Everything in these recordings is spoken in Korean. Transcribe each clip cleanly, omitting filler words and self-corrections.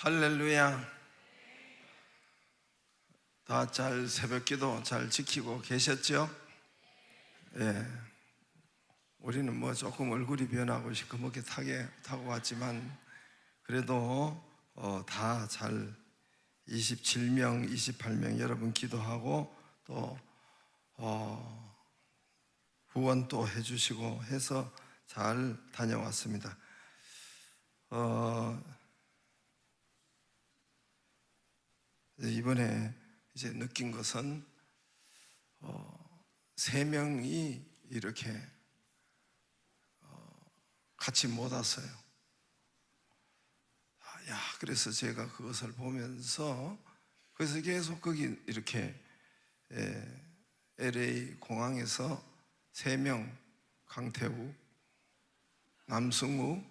할렐루야. 다 잘 새벽기도 잘 지키고 계셨죠? 예. 우리는 뭐 조금 얼굴이 변하고 시커멓게 타고 왔지만 그래도 다 잘 27명, 28명 여러분 기도하고 또 후원 또 해주시고 해서 잘 다녀왔습니다. 이번에 이제 느낀 것은 3명이 이렇게 같이 못 왔어요. 그래서 제가 그것을 보면서 그래서 계속 거기 이렇게 LA 공항에서 3명, 강태우, 남승우,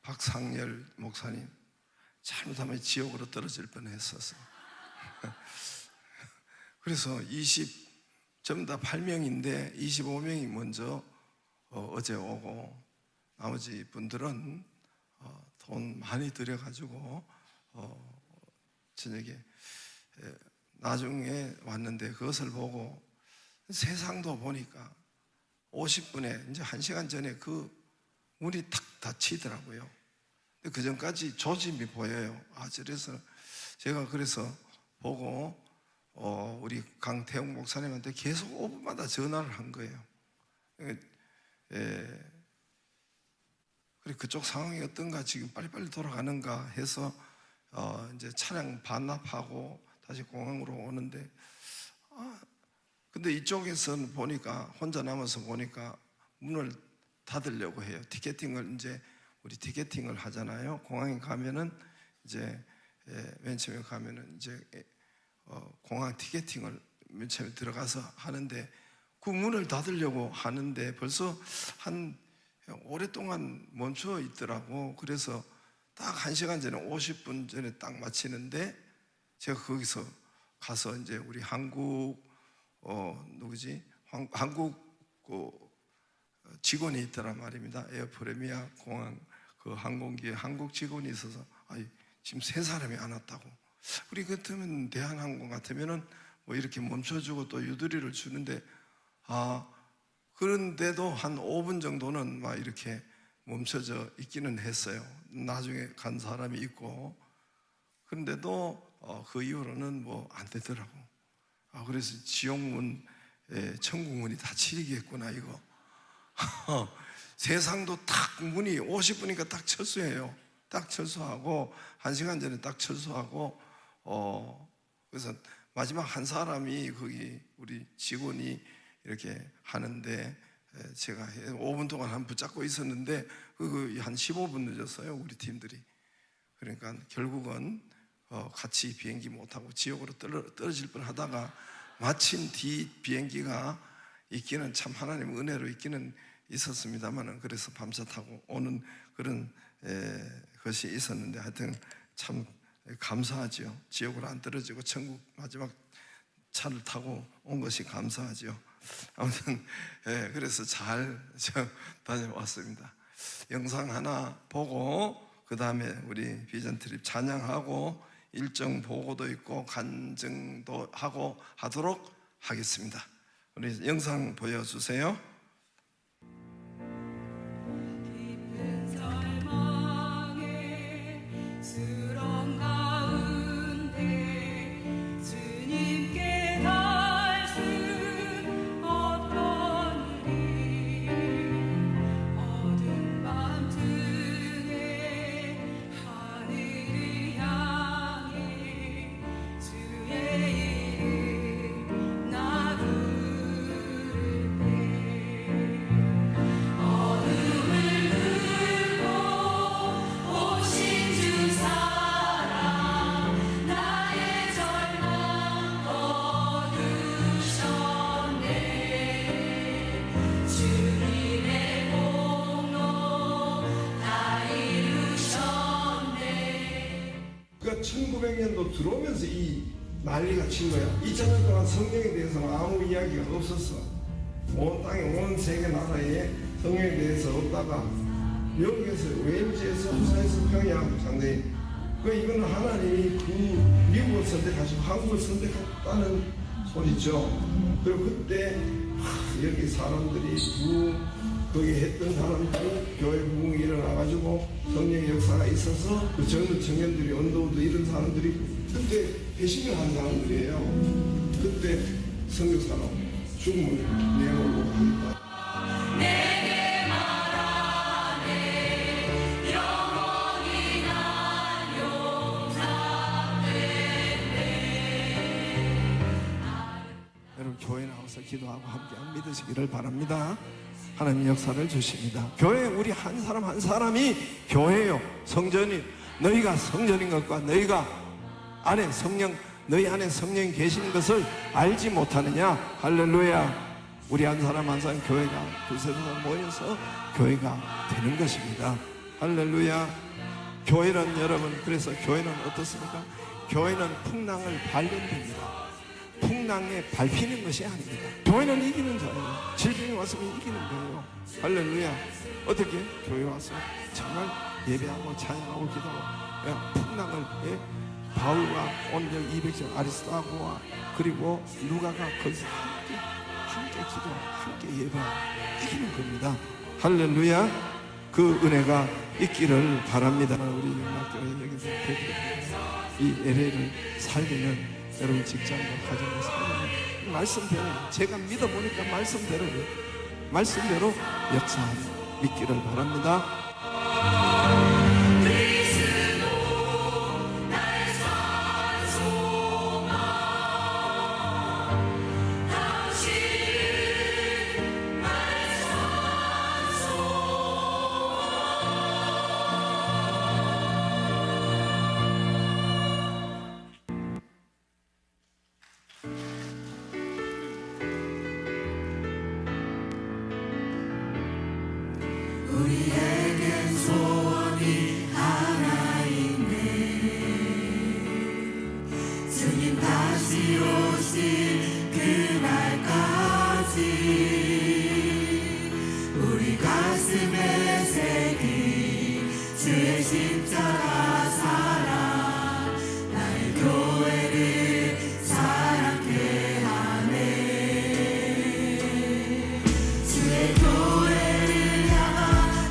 박상열 목사님, 잘못하면 지옥으로 떨어질 뻔했었어. 그래서 전부 다 8명인데 25명이 먼저 어제 오고 나머지 분들은 돈 많이 들여가지고 저녁에 나중에 왔는데 그것을 보고 세상도 보니까 50분에 이제 1시간 전에 그 문이 탁 닫히더라고요. 그 전까지 조짐이 보여요. 그래서 제가 보고 우리 강태웅 목사님한테 계속 5분마다 전화를 한 거예요. 그리고 그쪽 상황이 어떤가, 지금 빨리빨리 돌아가는가 해서 이제 차량 반납하고 다시 공항으로 오는데 근데 이쪽에서는 보니까 혼자 남아서 보니까 문을 닫으려고 해요. 티켓팅을 이제 우리 티켓팅을 하잖아요. 공항에 가면은 이제 맨 처음에 가면은 이제 공항 티켓팅을 맨 처음에 들어가서 하는데 그 문을 닫으려고 하는데 벌써 한 오랫동안 멈춰 있더라고. 그래서 딱 1시간 전에 50분 전에 딱 마치는데 제가 거기서 가서 이제 우리 한국 한국 직원이 있더란 말입니다. 에어프레미아 공항 그 항공기에 한국 직원이 있어서 지금 3사람이 안 왔다고. 우리 같으면 대한항공 같으면은 뭐 이렇게 멈춰주고 또 유두리를 주는데 그런데도 한 5분 정도는 막 이렇게 멈춰져 있기는 했어요. 나중에 간 사람이 있고. 그런데도 그 이후로는 뭐 안 되더라고. 그래서 지옥문, 천국문이 다 치리겠구나 이거. 세상도 딱 문이 50분이니까 딱 철수해요. 딱 철수하고 1시간 전에 딱 철수하고 그래서 마지막 한 사람이 거기 우리 직원이 이렇게 하는데 제가 5분 동안 한 붙잡고 있었는데 한 15분 늦었어요, 우리 팀들이. 그러니까 결국은 같이 비행기 못하고 지옥으로 떨어질 뻔하다가 마침 뒤 비행기가 있기는 참 하나님 은혜로 있기는 있었습니다만은 그래서 밤새 타고 오는 그런 것이 있었는데 하여튼 참 감사하죠. 지옥으로 안 떨어지고 천국 마지막 차를 타고 온 것이 감사하죠. 아무튼 그래서 잘 다녀왔습니다. 영상 하나 보고 그 다음에 우리 비전 트립 찬양하고 일정 보고도 있고 간증도 하고 하도록 하겠습니다. 우리 영상 보여주세요. 그 1900년도 들어오면서 이 난리가 친 거야. 2000년 동안 성경에 대해서는 아무 이야기가 없었어. 온 땅에 온 세계 나라에 성경에 대해서 없다가 미국에서 웨일즈에서 후사에서 평양 상당히 이거는 하나님이 그 미국을 선택하시고 한국을 선택했다는 소리죠. 그리고 그때 여기 사람들이 거기 했던 사람들이 교회 부흥이 일어나가지고 성령의 역사가 있어서 그 젊은 청년들이 언더우드 이런 사람들이 그때 배신을 한 사람들이에요. 그때 성교사로 죽음을 내몰고 한다. 여러분 교회 나와서 기도하고 함께 믿으시기를 바랍니다. 하나님 역사를 주십니다. 교회 우리 한 사람 한 사람이 교회요, 성전이. 너희가 성전인 것과 너희가 안에 성령, 너희 안에 성령이 계시는 것을 알지 못하느냐. 할렐루야. 우리 한 사람 한 사람 교회가 두세 사람 모여서 교회가 되는 것입니다. 할렐루야. 교회는 여러분, 그래서 교회는 어떻습니까? 교회는 풍랑을 발견됩니다. 풍랑에 밟히는 것이 아닙니다. 교회는 이기는 자예요. 질병이 왔으면 이기는 거예요. 할렐루야. 어떻게? 교회 와서 정말 예배하고 찬양하고 기도하고 풍랑을 바울과 오늘 200절 아리스토하고와 그리고 누가가 거기서 함께 기도하고 함께 예배하고 이기는 겁니다. 할렐루야. 그 은혜가 있기를 바랍니다. 우리 영락교회 여기서 이 LA를 살리는 여러분 직장과 가정을 살리는 말씀대로 제가 믿어보니까 말씀대로 역사하는 믿기를 바랍니다. 우리에겐 소원이 하나 있네. 주님 다시 오실 그날까지 우리 가슴에 새긴 주의 십자가 사랑 나의 교회를 사랑케 하네. 주의 교회를 향한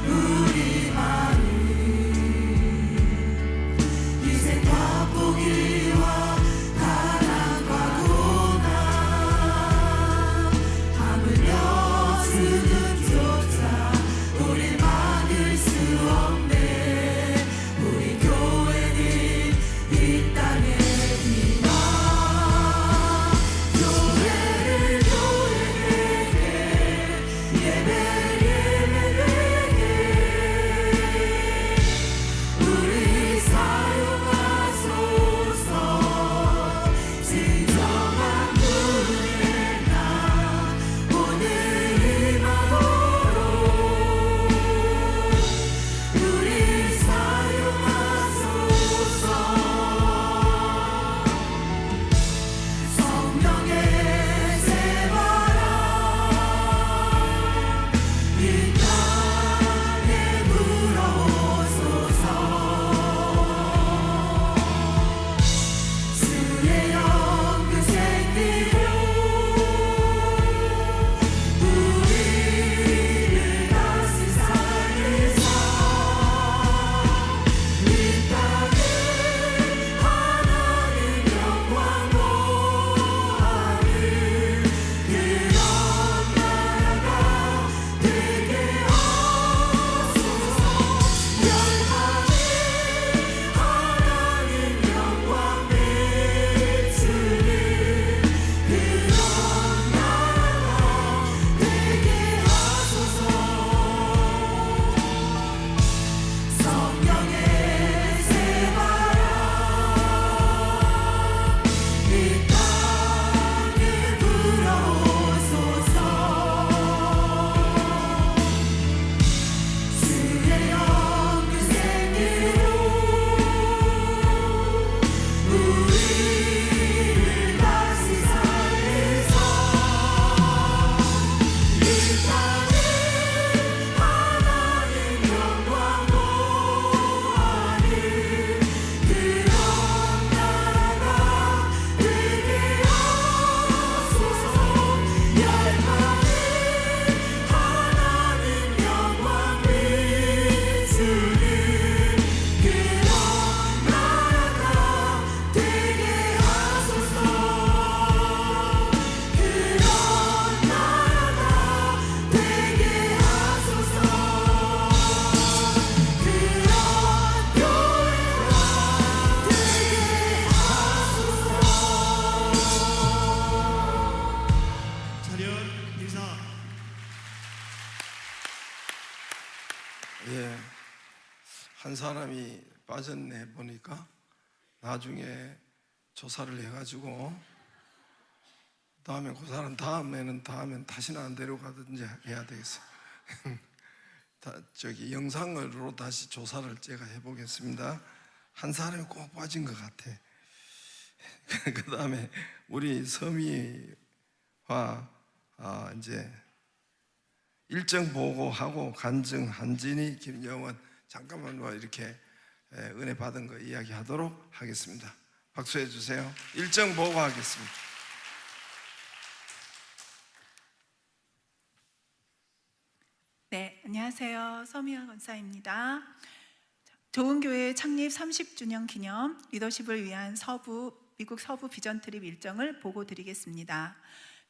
예, 한 사람이 빠졌네 보니까 나중에 조사를 해가지고 다음에 그 사람 다음엔 다시는 안 데려가든지 해야 되겠어요. 영상으로 다시 조사를 제가 해보겠습니다. 한 사람이 꼭 빠진 것 같아. 그 다음에 우리 서미와 이제 일정 보고하고 간증 한진희 김영원 잠깐만 이렇게 은혜 받은 거 이야기하도록 하겠습니다. 박수해 주세요. 일정 보고하겠습니다. 네, 안녕하세요. 서미화 권사입니다. 좋은 교회 창립 30주년 기념 리더십을 위한 미국 서부 비전 트립 일정을 보고 드리겠습니다.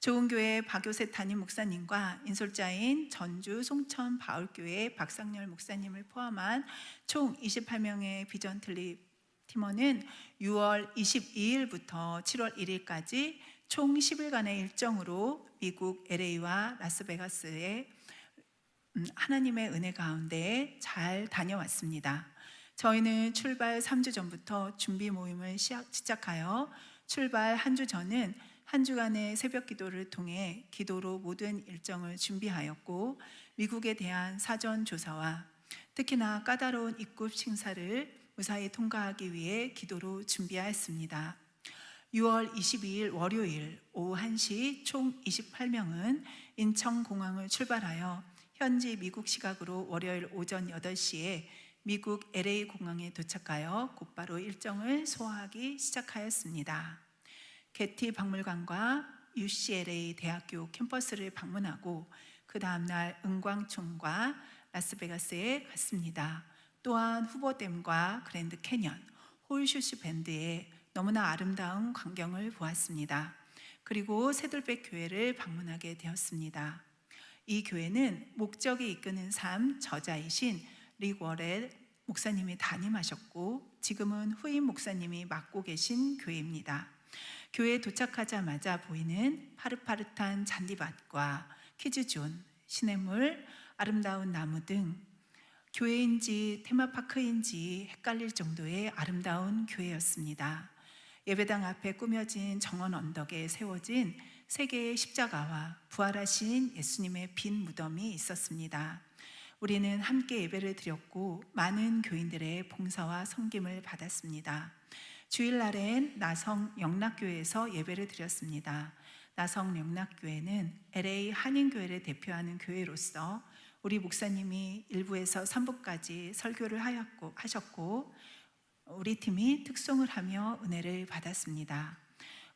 좋은 교회 박요셉 담임 목사님과 인솔자인 전주 송천 바울교회 박상열 목사님을 포함한 총 28명의 비전 트립 팀원은 6월 22일부터 7월 1일까지 총 10일간의 일정으로 미국 LA와 라스베가스에 하나님의 은혜 가운데 잘 다녀왔습니다. 저희는 출발 3주 전부터 준비 모임을 시작하여 출발 한 주 전은 한 주간의 새벽 기도를 통해 기도로 모든 일정을 준비하였고, 미국에 대한 사전 조사와 특히나 까다로운 입국 심사를 무사히 통과하기 위해 기도로 준비하였습니다. 6월 22일 월요일 오후 1시 총 28명은 인천공항을 출발하여 현지 미국 시각으로 월요일 오전 8시에 미국 LA 공항에 도착하여 곧바로 일정을 소화하기 시작하였습니다. 게티 박물관과 UCLA 대학교 캠퍼스를 방문하고 그 다음날 은광총과 라스베가스에 갔습니다. 또한 후보댐과 그랜드 캐년, 홀슈스 밴드의 너무나 아름다운 광경을 보았습니다. 그리고 새들백 교회를 방문하게 되었습니다. 이 교회는 목적이 이끄는 삶 저자이신 릭 워렐 목사님이 담임하셨고 지금은 후임 목사님이 맡고 계신 교회입니다. 교회에 도착하자마자 보이는 파릇파릇한 잔디밭과 키즈존, 시냇물, 아름다운 나무 등 교회인지 테마파크인지 헷갈릴 정도의 아름다운 교회였습니다. 예배당 앞에 꾸며진 정원 언덕에 세워진 세 개의 십자가와 부활하신 예수님의 빈 무덤이 있었습니다. 우리는 함께 예배를 드렸고 많은 교인들의 봉사와 섬김을 받았습니다. 주일날엔 나성 영락교회에서 예배를 드렸습니다. 나성 영락교회는 LA 한인교회를 대표하는 교회로서 우리 목사님이 1부에서 3부까지 설교를 하셨고 우리 팀이 특송을 하며 은혜를 받았습니다.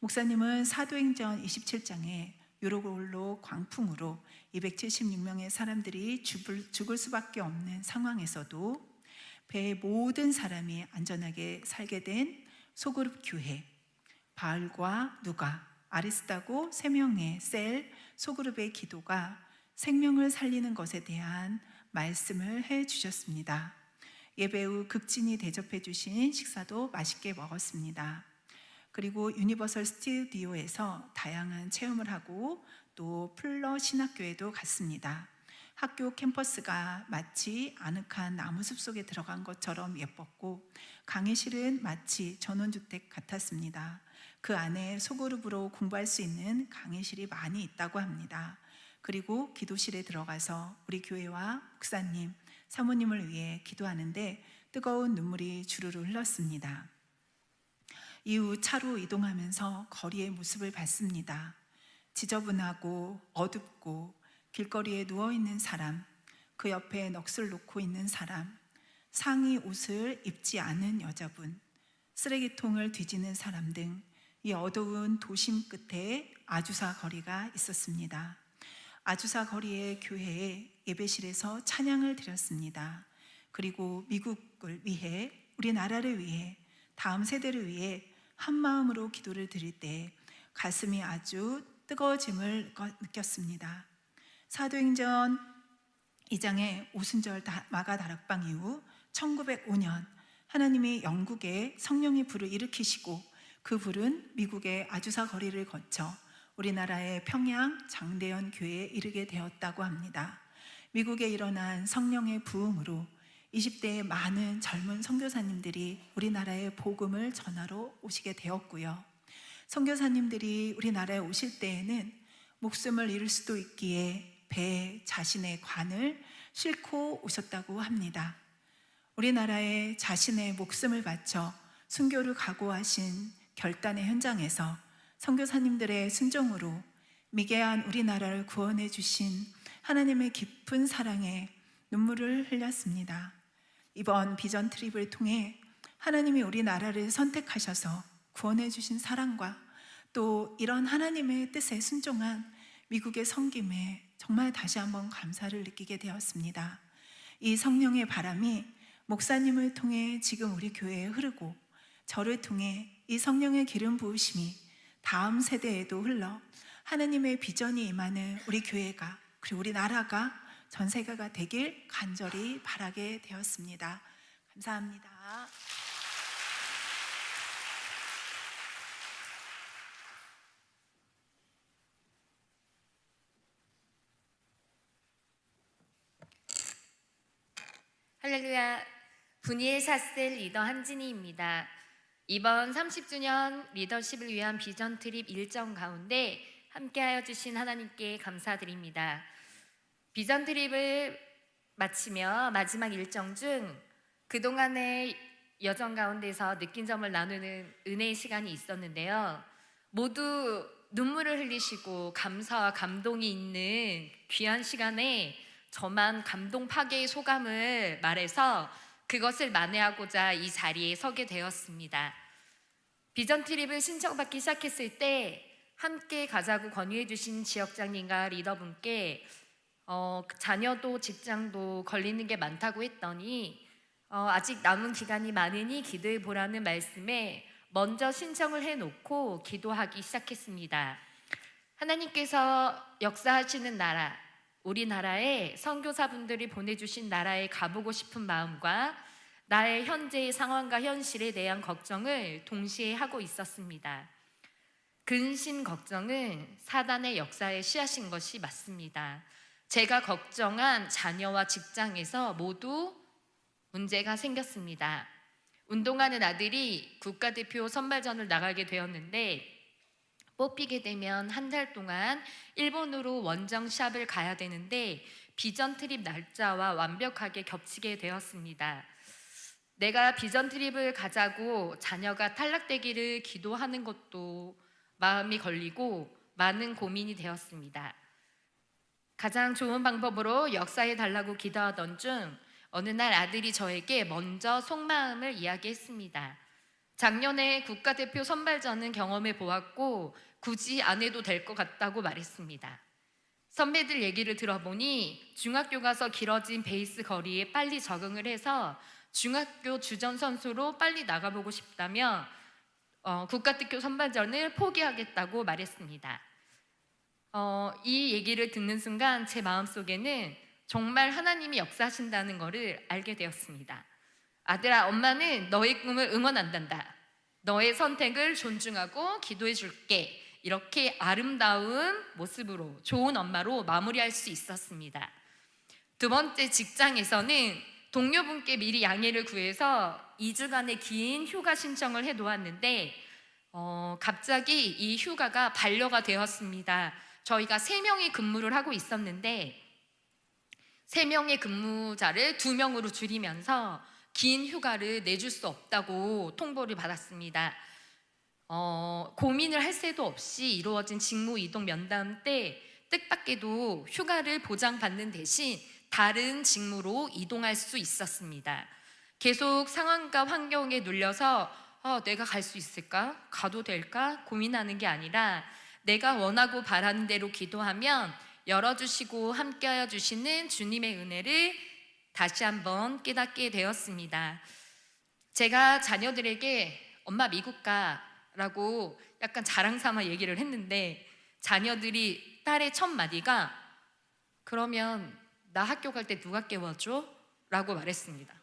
목사님은 사도행전 27장에 유로골로 광풍으로 276명의 사람들이 죽을 수밖에 없는 상황에서도 배의 모든 사람이 안전하게 살게 된 소그룹 교회, 바울과 누가, 아리스다고 3명의 셀 소그룹의 기도가 생명을 살리는 것에 대한 말씀을 해주셨습니다. 예배 후 극진히 대접해 주신 식사도 맛있게 먹었습니다. 그리고 유니버설 스튜디오에서 다양한 체험을 하고 또 플러 신학교에도 갔습니다. 학교 캠퍼스가 마치 아늑한 나무숲 속에 들어간 것처럼 예뻤고 강의실은 마치 전원주택 같았습니다. 그 안에 소그룹으로 공부할 수 있는 강의실이 많이 있다고 합니다. 그리고 기도실에 들어가서 우리 교회와 목사님, 사모님을 위해 기도하는데 뜨거운 눈물이 주르르 흘렀습니다. 이후 차로 이동하면서 거리의 모습을 봤습니다. 지저분하고 어둡고 길거리에 누워있는 사람, 그 옆에 넋을 놓고 있는 사람, 상의 옷을 입지 않은 여자분, 쓰레기통을 뒤지는 사람 등 이 어두운 도심 끝에 아주사 거리가 있었습니다. 아주사 거리의 교회에 예배실에서 찬양을 드렸습니다. 그리고 미국을 위해, 우리나라를 위해, 다음 세대를 위해 한 마음으로 기도를 드릴 때 가슴이 아주 뜨거워짐을 느꼈습니다. 사도행전 2장의 오순절 마가 다락방 이후 1905년 하나님이 영국에 성령의 불을 일으키시고 그 불은 미국의 아주사 거리를 거쳐 우리나라의 평양 장대현 교회에 이르게 되었다고 합니다. 미국에 일어난 성령의 부흥으로 20대의 많은 젊은 선교사님들이 우리나라에 복음을 전하러 오시게 되었고요. 선교사님들이 우리나라에 오실 때에는 목숨을 잃을 수도 있기에 배에 자신의 관을 싣고 오셨다고 합니다. 우리나라에 자신의 목숨을 바쳐 순교를 각오하신 결단의 현장에서 선교사님들의 순종으로 미개한 우리나라를 구원해 주신 하나님의 깊은 사랑에 눈물을 흘렸습니다. 이번 비전 트립을 통해 하나님이 우리나라를 선택하셔서 구원해 주신 사랑과 또 이런 하나님의 뜻에 순종한 미국의 섬김에 정말 다시 한번 감사를 느끼게 되었습니다. 이 성령의 바람이 목사님을 통해 지금 우리 교회에 흐르고 저를 통해 이 성령의 기름 부으심이 다음 세대에도 흘러 하나님의 비전이 임하는 우리 교회가 그리고 우리 나라가 전 세계가 되길 간절히 바라게 되었습니다. 감사합니다. 할렐루야. 분이엘 샷셀 리더 한진희입니다. 이번 30주년 리더십을 위한 비전 트립 일정 가운데 함께하여 주신 하나님께 감사드립니다. 비전 트립을 마치며 마지막 일정 중 그동안의 여정 가운데서 느낀 점을 나누는 은혜의 시간이 있었는데요. 모두 눈물을 흘리시고 감사와 감동이 있는 귀한 시간에 저만 감동 파괴의 소감을 말해서 그것을 만회하고자 이 자리에 서게 되었습니다. 비전 트립을 신청받기 시작했을 때 함께 가자고 권유해 주신 지역장님과 리더분께 자녀도 직장도 걸리는 게 많다고 했더니 아직 남은 기간이 많으니 기도해 보라는 말씀에 먼저 신청을 해놓고 기도하기 시작했습니다. 하나님께서 역사하시는 나라, 우리나라에 선교사분들이 보내주신 나라에 가보고 싶은 마음과 나의 현재의 상황과 현실에 대한 걱정을 동시에 하고 있었습니다. 근심 걱정은 사단의 역사에 씨앗인 것이 맞습니다. 제가 걱정한 자녀와 직장에서 모두 문제가 생겼습니다. 운동하는 아들이 국가대표 선발전을 나가게 되었는데 뽑히게 되면 한 달 동안 일본으로 원정샵을 가야 되는데 비전 트립 날짜와 완벽하게 겹치게 되었습니다. 내가 비전 트립을 가자고 자녀가 탈락되기를 기도하는 것도 마음이 걸리고 많은 고민이 되었습니다. 가장 좋은 방법으로 역사해 달라고 기도하던 중 어느 날 아들이 저에게 먼저 속마음을 이야기했습니다. 작년에 국가대표 선발전은 경험해 보았고 굳이 안 해도 될 것 같다고 말했습니다. 선배들 얘기를 들어보니 중학교 가서 길어진 베이스 거리에 빨리 적응을 해서 중학교 주전 선수로 빨리 나가보고 싶다며 국가대표 선발전을 포기하겠다고 말했습니다. 이 얘기를 듣는 순간 제 마음속에는 정말 하나님이 역사하신다는 것을 알게 되었습니다. 아들아, 엄마는 너의 꿈을 응원한단다. 너의 선택을 존중하고 기도해 줄게. 이렇게 아름다운 모습으로 좋은 엄마로 마무리할 수 있었습니다. 두 번째 직장에서는 동료분께 미리 양해를 구해서 2주간의 긴 휴가 신청을 해놓았는데 갑자기 이 휴가가 반려가 되었습니다. 저희가 3명이 근무를 하고 있었는데 3명의 근무자를 2명으로 줄이면서 긴 휴가를 내줄 수 없다고 통보를 받았습니다. 고민을 할 새도 없이 이루어진 직무 이동 면담 때 뜻밖에도 휴가를 보장받는 대신 다른 직무로 이동할 수 있었습니다. 계속 상황과 환경에 눌려서 내가 갈 수 있을까? 가도 될까? 고민하는 게 아니라 내가 원하고 바라는 대로 기도하면 열어주시고 함께하여 주시는 주님의 은혜를 다시 한번 깨닫게 되었습니다. 제가 자녀들에게 엄마 미국 가라고 약간 자랑 삼아 얘기를 했는데 자녀들이 딸의 첫 마디가 그러면 나 학교 갈 때 누가 깨워줘? 라고 말했습니다.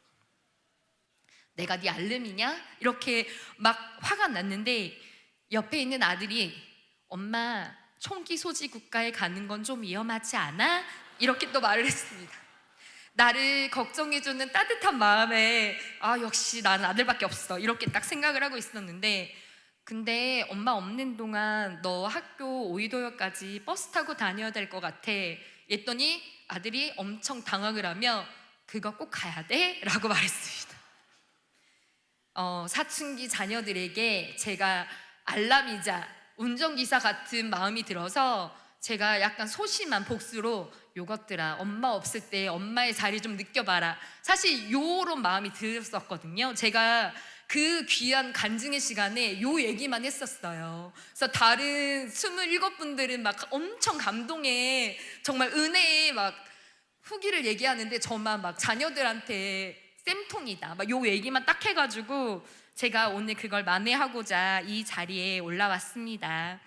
내가 네 알름이냐? 이렇게 막 화가 났는데 옆에 있는 아들이 엄마 총기 소지 국가에 가는 건 좀 위험하지 않아? 이렇게 또 말을 했습니다. 나를 걱정해주는 따뜻한 마음에 역시 나는 아들밖에 없어 이렇게 딱 생각을 하고 있었는데, 근데 엄마 없는 동안 너 학교 오이도역까지 버스 타고 다녀야 될 것 같아 했더니 아들이 엄청 당황을 하며 그거 꼭 가야 돼? 라고 말했습니다. 사춘기 자녀들에게 제가 알람이자 운전기사 같은 마음이 들어서 제가 약간 소심한 복수로 요것들아 엄마 없을 때 엄마의 자리 좀 느껴봐라, 사실 요런 마음이 들었었거든요. 제가 그 귀한 간증의 시간에 요 얘기만 했었어요. 그래서 다른 27분들은 막 엄청 감동에 정말 은혜에 막 후기를 얘기하는데 저만 막 자녀들한테 쌤통이다 막 요 얘기만 딱 해가지고 제가 오늘 그걸 만회하고자 이 자리에 올라왔습니다.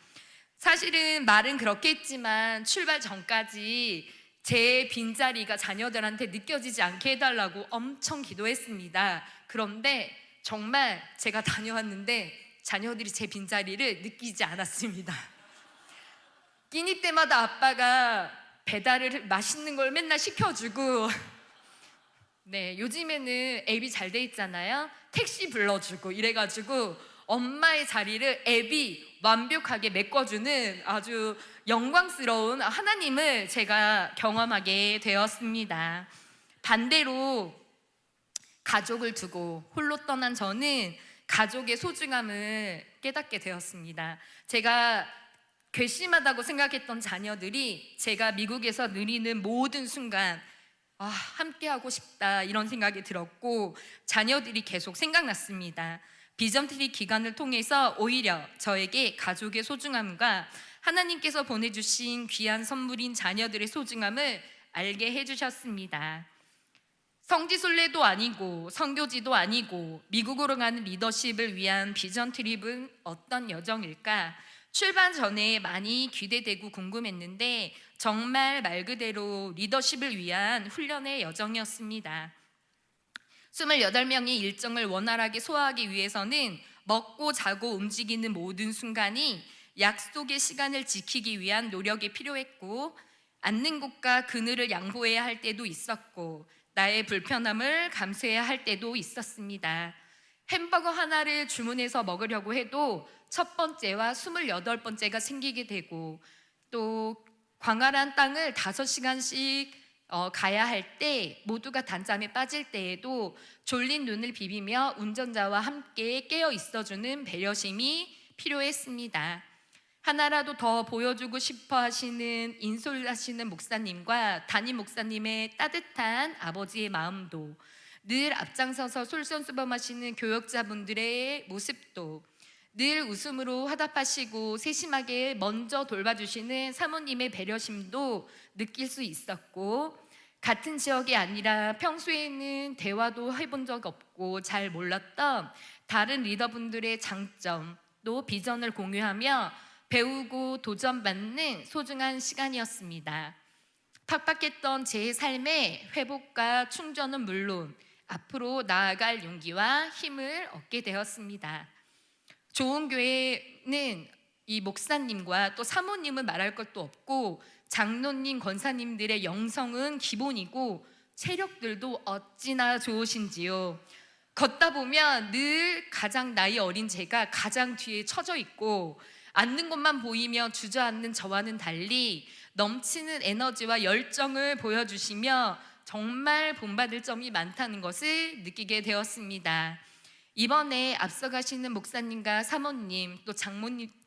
사실은 말은 그렇게 했지만 출발 전까지 제 빈자리가 자녀들한테 느껴지지 않게 해달라고 엄청 기도했습니다. 그런데 정말 제가 다녀왔는데 자녀들이 제 빈자리를 느끼지 않았습니다. 끼니 때마다 아빠가 배달을 맛있는 걸 맨날 시켜주고, 네, 요즘에는 앱이 잘 돼 있잖아요. 택시 불러주고 이래가지고 엄마의 자리를 앱이 완벽하게 메꿔주는 아주 영광스러운 하나님을 제가 경험하게 되었습니다. 반대로 가족을 두고 홀로 떠난 저는 가족의 소중함을 깨닫게 되었습니다. 제가 괘씸하다고 생각했던 자녀들이 제가 미국에서 누리는 모든 순간 함께하고 싶다 이런 생각이 들었고, 자녀들이 계속 생각났습니다. 비전트리 기간을 통해서 오히려 저에게 가족의 소중함과 하나님께서 보내주신 귀한 선물인 자녀들의 소중함을 알게 해주셨습니다. 성지순례도 아니고 선교지도 아니고 미국으로 가는 리더십을 위한 비전 트립은 어떤 여정일까? 출발 전에 많이 기대되고 궁금했는데 정말 말 그대로 리더십을 위한 훈련의 여정이었습니다. 28명의 일정을 원활하게 소화하기 위해서는 먹고 자고 움직이는 모든 순간이 약속의 시간을 지키기 위한 노력이 필요했고, 앉는 곳과 그늘을 양보해야 할 때도 있었고, 나의 불편함을 감수해야 할 때도 있었습니다. 햄버거 하나를 주문해서 먹으려고 해도 첫 번째와 28번째가 생기게 되고, 또 광활한 땅을 5시간씩 가야 할 때 모두가 단잠에 빠질 때에도 졸린 눈을 비비며 운전자와 함께 깨어 있어주는 배려심이 필요했습니다. 하나라도 더 보여주고 싶어 하시는 인솔하시는 목사님과 담임 목사님의 따뜻한 아버지의 마음도, 늘 앞장서서 솔선수범하시는 교역자분들의 모습도, 늘 웃음으로 화답하시고 세심하게 먼저 돌봐주시는 사모님의 배려심도 느낄 수 있었고, 같은 지역이 아니라 평소에는 대화도 해본 적 없고 잘 몰랐던 다른 리더분들의 장점 또 비전을 공유하며 배우고 도전받는 소중한 시간이었습니다. 팍팍했던 제 삶의 회복과 충전은 물론 앞으로 나아갈 용기와 힘을 얻게 되었습니다. 좋은 교회는 이 목사님과 또 사모님은 말할 것도 없고 장로님, 권사님들의 영성은 기본이고 체력들도 어찌나 좋으신지요. 걷다 보면 늘 가장 나이 어린 제가 가장 뒤에 처져 있고, 앉는 것만 보이며 주저앉는 저와는 달리 넘치는 에너지와 열정을 보여주시며 정말 본받을 점이 많다는 것을 느끼게 되었습니다. 이번에 앞서가시는 목사님과 사모님 또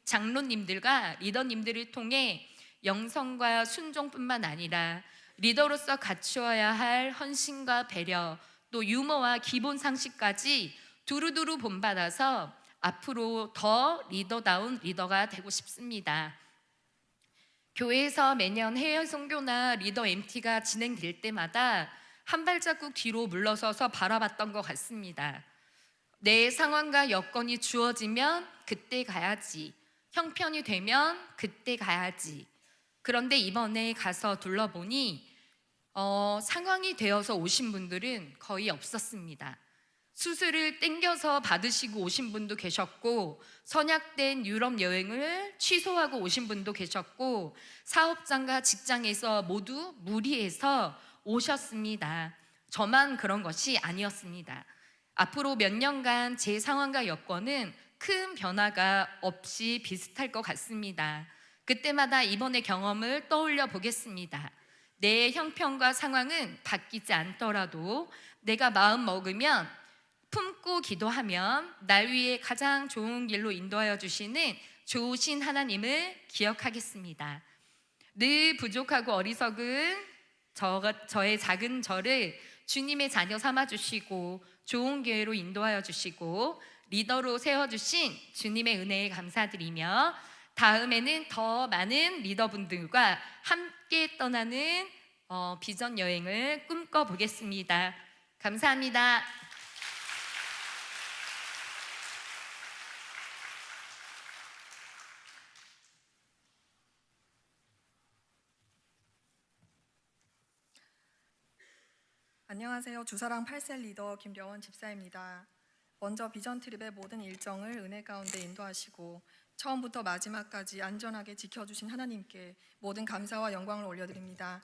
장로님들과 리더님들을 통해 영성과 순종뿐만 아니라 리더로서 갖추어야 할 헌신과 배려 또 유머와 기본 상식까지 두루두루 본받아서 앞으로 더 리더다운 리더가 되고 싶습니다. 교회에서 매년 해외 선교나 리더 MT가 진행될 때마다 한 발자국 뒤로 물러서서 바라봤던 것 같습니다. 내 상황과 여건이 주어지면 그때 가야지, 형편이 되면 그때 가야지. 그런데 이번에 가서 둘러보니 상황이 되어서 오신 분들은 거의 없었습니다. 수술을 땡겨서 받으시고 오신 분도 계셨고, 선약된 유럽 여행을 취소하고 오신 분도 계셨고, 사업장과 직장에서 모두 무리해서 오셨습니다. 저만 그런 것이 아니었습니다. 앞으로 몇 년간 제 상황과 여건은 큰 변화가 없이 비슷할 것 같습니다. 그때마다 이번의 경험을 떠올려 보겠습니다. 내 형편과 상황은 바뀌지 않더라도 내가 마음 먹으면, 품고 기도하면 날 위해 가장 좋은 길로 인도하여 주시는 좋으신 하나님을 기억하겠습니다. 늘 부족하고 어리석은 저의 작은 저를 주님의 자녀 삼아 주시고 좋은 교회로 인도하여 주시고 리더로 세워주신 주님의 은혜에 감사드리며, 다음에는 더 많은 리더분들과 함께 떠나는 비전 여행을 꿈꿔보겠습니다. 감사합니다. 안녕하세요. 주사랑 8셀 리더 김려원 집사입니다. 먼저 비전 트립의 모든 일정을 은혜 가운데 인도하시고 처음부터 마지막까지 안전하게 지켜주신 하나님께 모든 감사와 영광을 올려드립니다.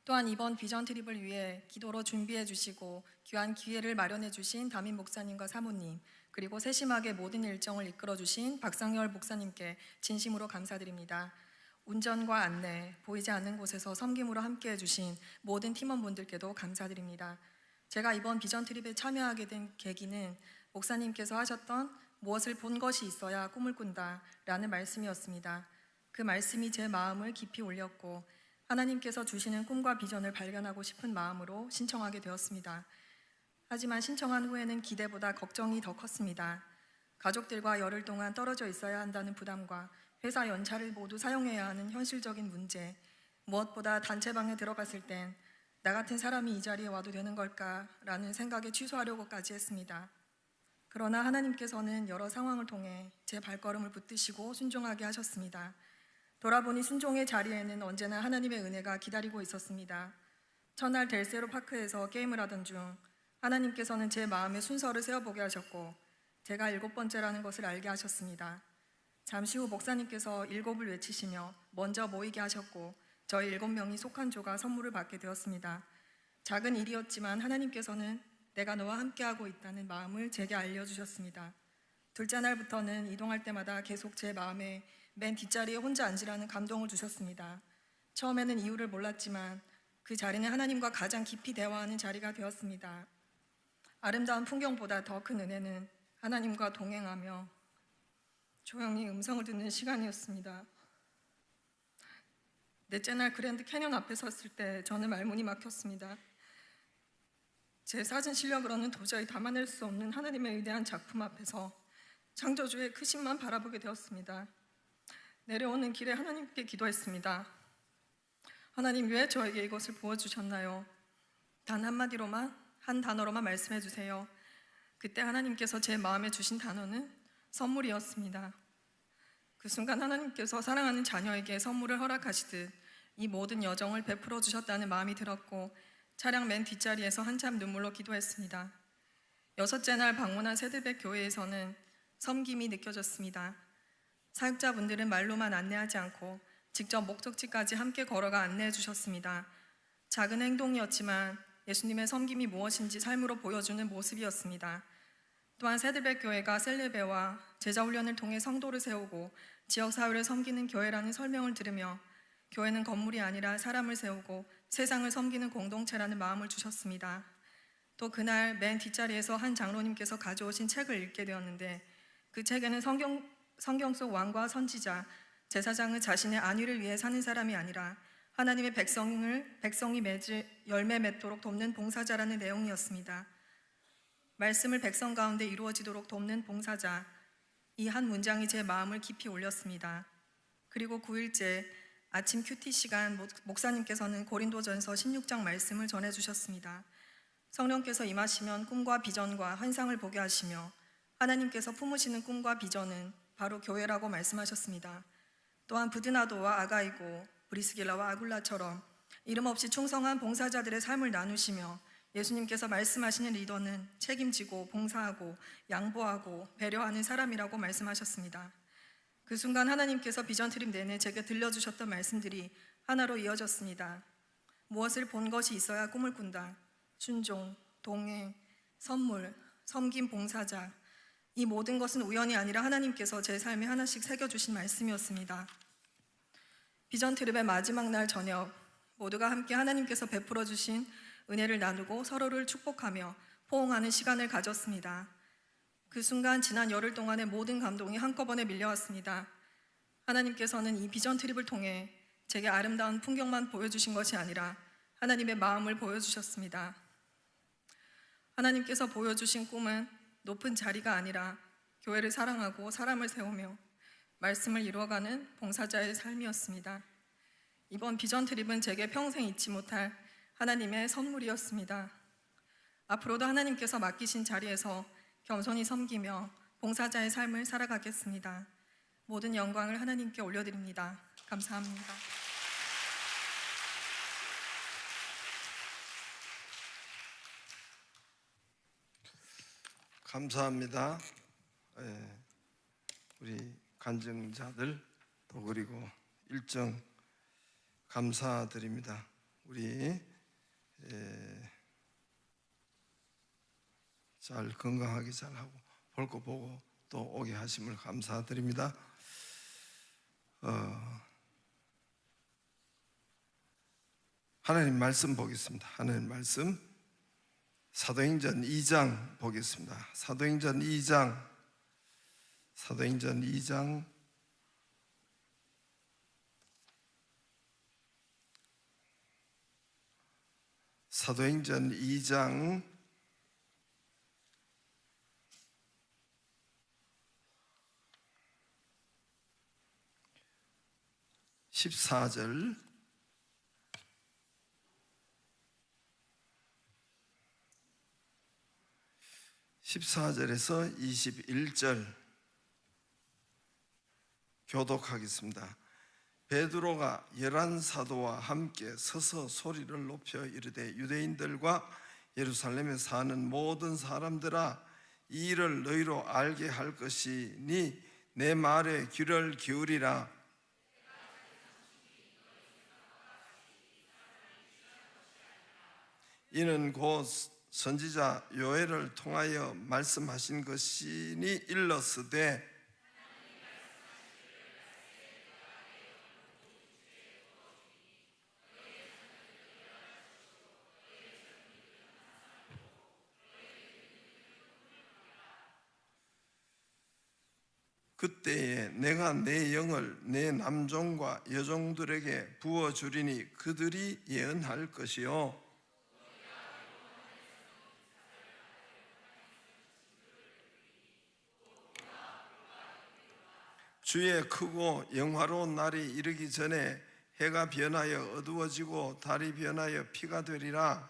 또한 이번 비전 트립을 위해 기도로 준비해 주시고 귀한 기회를 마련해 주신 담임 목사님과 사모님, 그리고 세심하게 모든 일정을 이끌어 주신 박상열 목사님께 진심으로 감사드립니다. 운전과 안내, 보이지 않는 곳에서 섬김으로 함께해 주신 모든 팀원분들께도 감사드립니다. 제가 이번 비전 트립에 참여하게 된 계기는 목사님께서 하셨던 무엇을 본 것이 있어야 꿈을 꾼다 라는 말씀이었습니다. 그 말씀이 제 마음을 깊이 울렸고 하나님께서 주시는 꿈과 비전을 발견하고 싶은 마음으로 신청하게 되었습니다. 하지만 신청한 후에는 기대보다 걱정이 더 컸습니다. 가족들과 열흘 동안 떨어져 있어야 한다는 부담과 회사 연차를 모두 사용해야 하는 현실적인 문제, 무엇보다 단체방에 들어갔을 땐 나 같은 사람이 이 자리에 와도 되는 걸까라는 생각에 취소하려고까지 했습니다. 그러나 하나님께서는 여러 상황을 통해 제 발걸음을 붙드시고 순종하게 하셨습니다. 돌아보니 순종의 자리에는 언제나 하나님의 은혜가 기다리고 있었습니다. 첫날 델세로 파크에서 게임을 하던 중 하나님께서는 제 마음에 순서를 세워보게 하셨고 제가 7번째라는 것을 알게 하셨습니다. 잠시 후 목사님께서 7을 외치시며 먼저 모이게 하셨고 저희 7명이 속한 조가 선물을 받게 되었습니다. 작은 일이었지만 하나님께서는 내가 너와 함께하고 있다는 마음을 제게 알려주셨습니다. 둘째 날부터는 이동할 때마다 계속 제 마음에 맨 뒷자리에 혼자 앉으라는 감동을 주셨습니다. 처음에는 이유를 몰랐지만 그 자리는 하나님과 가장 깊이 대화하는 자리가 되었습니다. 아름다운 풍경보다 더 큰 은혜는 하나님과 동행하며 조용히 음성을 듣는 시간이었습니다. 넷째 날 그랜드 캐년 앞에 섰을 때 저는 말문이 막혔습니다. 제 사진 실력으로는 도저히 담아낼 수 없는 하나님의 위대한 작품 앞에서 창조주의 크심만 바라보게 되었습니다. 내려오는 길에 하나님께 기도했습니다. 하나님, 왜 저에게 이것을 부어주셨나요? 단 한마디로만, 한 단어로만 말씀해 주세요. 그때 하나님께서 제 마음에 주신 단어는 선물이었습니다. 그 순간 하나님께서 사랑하는 자녀에게 선물을 허락하시듯 이 모든 여정을 베풀어 주셨다는 마음이 들었고 차량 맨 뒷자리에서 한참 눈물로 기도했습니다. 6째 날 방문한 세드백 교회에서는 섬김이 느껴졌습니다. 사역자분들은 말로만 안내하지 않고 직접 목적지까지 함께 걸어가 안내해 주셨습니다. 작은 행동이었지만 예수님의 섬김이 무엇인지 삶으로 보여주는 모습이었습니다. 또한 세드백 교회가 셀레베와 제자훈련을 통해 성도를 세우고 지역사회를 섬기는 교회라는 설명을 들으며 교회는 건물이 아니라 사람을 세우고 세상을 섬기는 공동체라는 마음을 주셨습니다. 또 그날 맨 뒷자리에서 한 장로님께서 가져오신 책을 읽게 되었는데 그 책에는 성경 속 왕과 선지자, 제사장은 자신의 안위를 위해 사는 사람이 아니라 하나님의 백성이 맺을 열매 맺도록 돕는 봉사자라는 내용이었습니다. 말씀을 백성 가운데 이루어지도록 돕는 봉사자, 이 한 문장이 제 마음을 깊이 울렸습니다. 그리고 9일째 아침 큐티 시간 목사님께서는 고린도전서 16장 말씀을 전해주셨습니다. 성령께서 임하시면 꿈과 비전과 환상을 보게 하시며 하나님께서 품으시는 꿈과 비전은 바로 교회라고 말씀하셨습니다. 또한 부드나도와 아가이고 브리스길라와 아굴라처럼 이름 없이 충성한 봉사자들의 삶을 나누시며 예수님께서 말씀하시는 리더는 책임지고 봉사하고 양보하고 배려하는 사람이라고 말씀하셨습니다. 그 순간 하나님께서 비전 트립 내내 제게 들려주셨던 말씀들이 하나로 이어졌습니다. 무엇을 본 것이 있어야 꿈을 꾼다. 순종, 동행, 선물, 섬김, 봉사자. 이 모든 것은 우연이 아니라 하나님께서 제 삶에 하나씩 새겨주신 말씀이었습니다. 비전 트립의 마지막 날 저녁, 모두가 함께 하나님께서 베풀어 주신 은혜를 나누고 서로를 축복하며 포옹하는 시간을 가졌습니다. 그 순간 지난 열흘 동안의 모든 감동이 한꺼번에 밀려왔습니다. 하나님께서는 이 비전 트립을 통해 제게 아름다운 풍경만 보여주신 것이 아니라 하나님의 마음을 보여주셨습니다. 하나님께서 보여주신 꿈은 높은 자리가 아니라 교회를 사랑하고 사람을 세우며 말씀을 이루어가는 봉사자의 삶이었습니다. 이번 비전 트립은 제게 평생 잊지 못할 하나님의 선물이었습니다. 앞으로도 하나님께서 맡기신 자리에서 겸손히 섬기며 봉사자의 삶을 살아가겠습니다. 모든 영광을 하나님께 올려드립니다. 감사합니다. 감사합니다. 우리 간증자들 또 그리고 일정 감사드립니다. 우리 잘 건강하게 잘하고 볼 거 보고 또 오게 하심을 감사드립니다. 하나님 말씀 보겠습니다. 하나님 말씀 사도행전 2장 보겠습니다. 사도행전 2장 사도행전 2장 14절 14절에서 21절 교독하겠습니다. 베드로가 11사도와 함께 서서 소리를 높여 이르되 유대인들과 예루살렘에 사는 모든 사람들아 이 일을 너희로 알게 할 것이니 내 말에 귀를 기울이라. 이는 곧 선지자 요엘을 통하여 말씀하신 것이니 일러스되 그때에 내가 내 영을 내 남종과 여종들에게 부어주리니 그들이 예언할 것이요 주의 크고 영화로운 날이 이르기 전에 해가 변하여 어두워지고 달이 변하여 피가 되리라.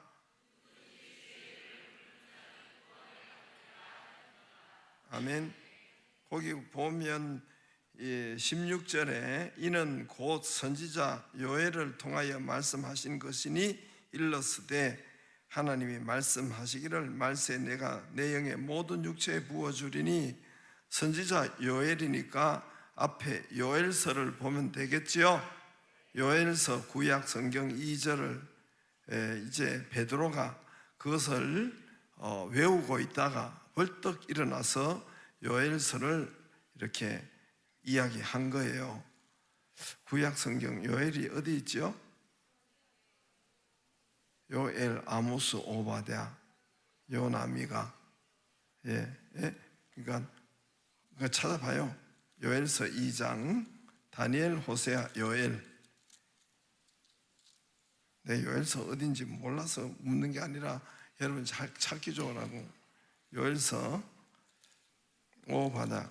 아멘. 거기 보면 16절에 이는 곧 선지자 요엘을 통하여 말씀하신 것이니 일러스되 하나님이 말씀하시기를 말세 내가 내 영의 모든 육체에 부어주리니 선지자 요엘이니까 앞에 요엘서를 보면 되겠지요. 요엘서 구약 성경 2절을 이제 베드로가 그것을 외우고 있다가 벌떡 일어나서 요엘서를 이렇게 이야기한 거예요. 구약 성경 요엘이 어디 있죠? 요엘, 아모스, 오바댜, 요나미가 그러니까 찾아봐요. 요엘서 2장, 다니엘, 호세아, 요엘. 내 요엘서 어딘지 몰라서 묻는 게 아니라 여러분 잘 찾기 좋으라고. 요엘서, 오바댜,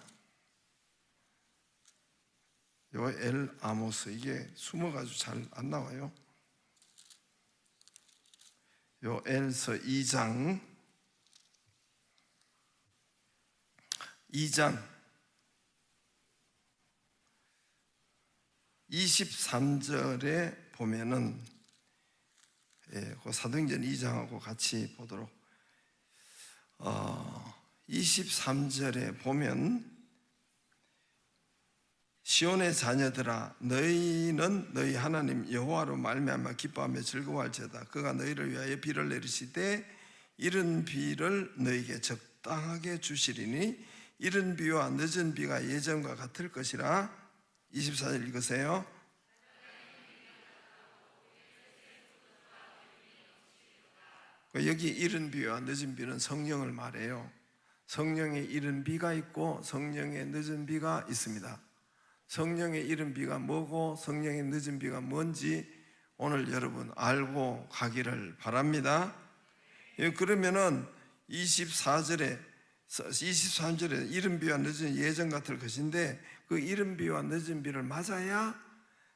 요엘, 아모스 이게 숨어가지고 잘 안 나와요. 요엘서 2장 23절에 보면은 그 사도행전 2장하고 같이 보도록 23절에 보면 시온의 자녀들아 너희는 너희 하나님 여호와로 말미암아 기뻐하며 즐거워할지어다. 그가 너희를 위하여 비를 내리시되 이른 비를 너희에게 적당하게 주시리니 이른 비와 늦은 비가 예전과 같을 것이라. 24절 읽으세요. 여기 이른 비와 늦은 비는 성령을 말해요. 성령의 이른 비가 있고 성령의 늦은 비가 있습니다. 성령의 이른 비가 뭐고 성령의 늦은 비가 뭔지 오늘 여러분 알고 가기를 바랍니다. 그러면은 24절에 이른 비와 늦은 예전 같을 것인데 그 이른 비와 늦은 비를 맞아야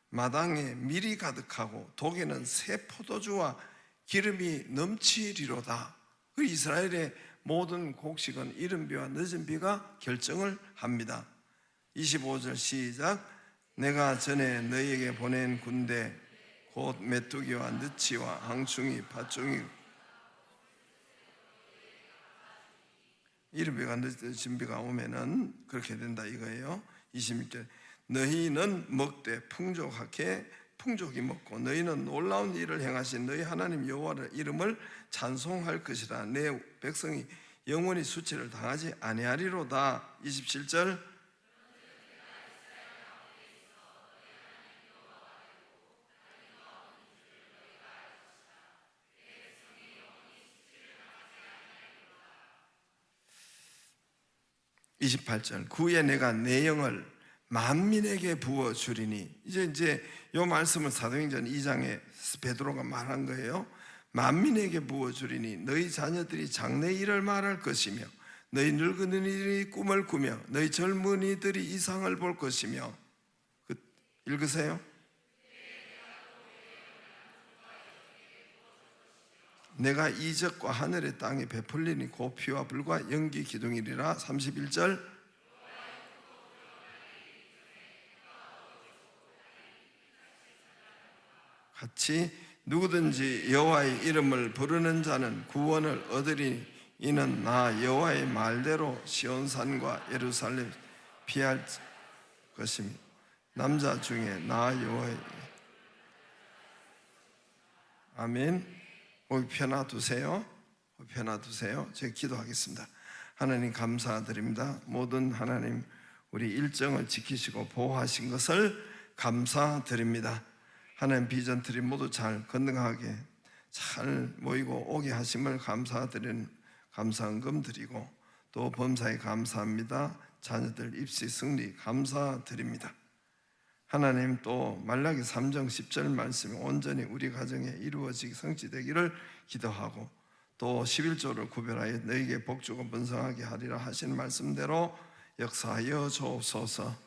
마당에 밀이 가득하고 독에는 새 포도주와 기름이 넘치리로다. 그 이스라엘의 모든 곡식은 이른 비와 늦은 비가 결정을 합니다. 25절 시작. 내가 전에 너희에게 보낸 군대 곧 메뚜기와 느치와 항충이 팥종이 이른 비가 늦은 비가 오면은 그렇게 된다 이거예요. 26절 너희는 먹되 풍족하게 풍족히 먹고 너희는 놀라운 일을 행하신 너희 하나님 여호와의 이름을 찬송할 것이라. 내 백성이 영원히 수치를 당하지 아니하리로다. 27절 구에 내가 내 영을 만민에게 부어 주리니. 이제 요 말씀을 사도행전 2장에 베드로가 말한 거예요. 만민에게 부어 주리니 너희 자녀들이 장래 일을 말할 것이며 너희 늙은이들이 꿈을 꾸며 너희 젊은이들이 이상을 볼 것이며. 읽으세요. 내가 이적과 하늘의 땅에 베풀리니 곧 피와 불과 연기 기둥이리라. 31절 같이 누구든지 여호와의 이름을 부르는 자는 구원을 얻으리. 이는 나 여호와의 말대로 시온산과 예루살렘 피할 것입니다. 남자 중에 나 여호와의 아멘. 거기 펴놔두세요. 펴놔두세요. 제가 기도하겠습니다. 하나님 감사드립니다. 모든 하나님 우리 일정을 지키시고 보호하신 것을 감사드립니다. 하나님 비전트리 모두 잘 건강하게 잘 모이고 오게 하심을 감사드리는 감사헌금 드리고 또 범사에 감사합니다. 자녀들 입시 승리 감사드립니다. 하나님 또 말라기 3장 10절 말씀이 온전히 우리 가정에 이루어지기 성취되기를 기도하고 또 11조를 구별하여 너희에게 복주고 번성하게 하리라 하신 말씀대로 역사하여 주옵소서.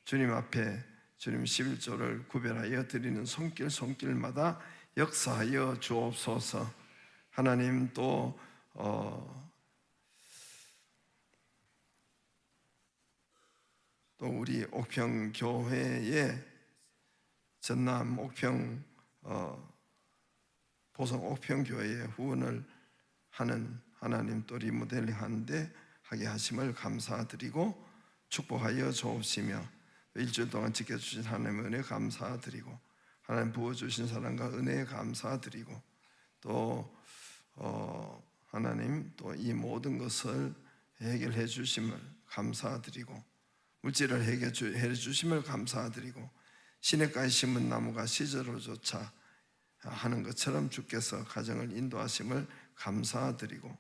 주님 앞에 주님 11조를 구별하여 드리는 손길마다 역사하여 주옵소서. 하나님 또 우리 옥평 교회의 전남 옥평 보성 옥평 교회의 후원을 하는 하나님 또 리모델링 하는데 하게 하심을 감사드리고 축복하여 주옵시며 일주일 동안 지켜주신 하나님의 은혜 감사드리고 하나님 부어주신 사랑과 은혜에 감사드리고 또 하나님 또 이 모든 것을 해결해 주심을 감사드리고 물질을 해결해 주심을 감사드리고 시냇가에 심은 나무가 시절로조차 하는 것처럼 주께서 가정을 인도하심을 감사드리고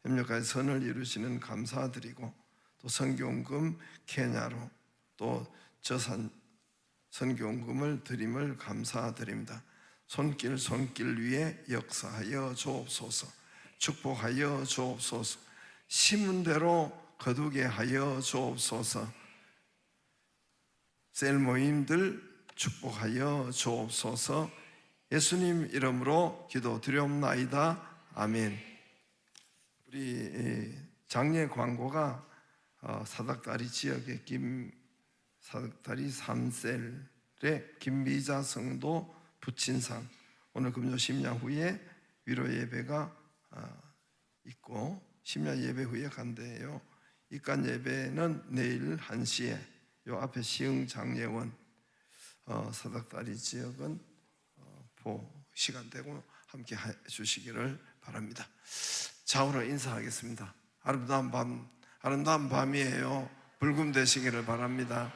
협력하여 선을 이루시는 감사드리고 또 선교원금 케냐로 또 저산 선교원금을 드림을 감사드립니다. 손길 위에 역사하여 주옵소서. 축복하여 주옵소서. 심은 대로 거두게 하여 주옵소서. 셀 모임들 축복하여 주옵소서. 예수님 이름으로 기도드리옵나이다. 아멘. 우리 장례 광고가 사닥다리 지역의 사닥다리 3셀의 김미자 성도 부친상 오늘 금요 심야 후에 위로 예배가 있고 심야 예배 후에 간대요. 입간 예배는 내일 1시에 요 앞에 시흥 장례원 사닥다리 지역은 시간 되고 함께 해주시기를 바랍니다. 좌우로 인사하겠습니다. 아름다운 밤이에요. 불금 되시기를 바랍니다.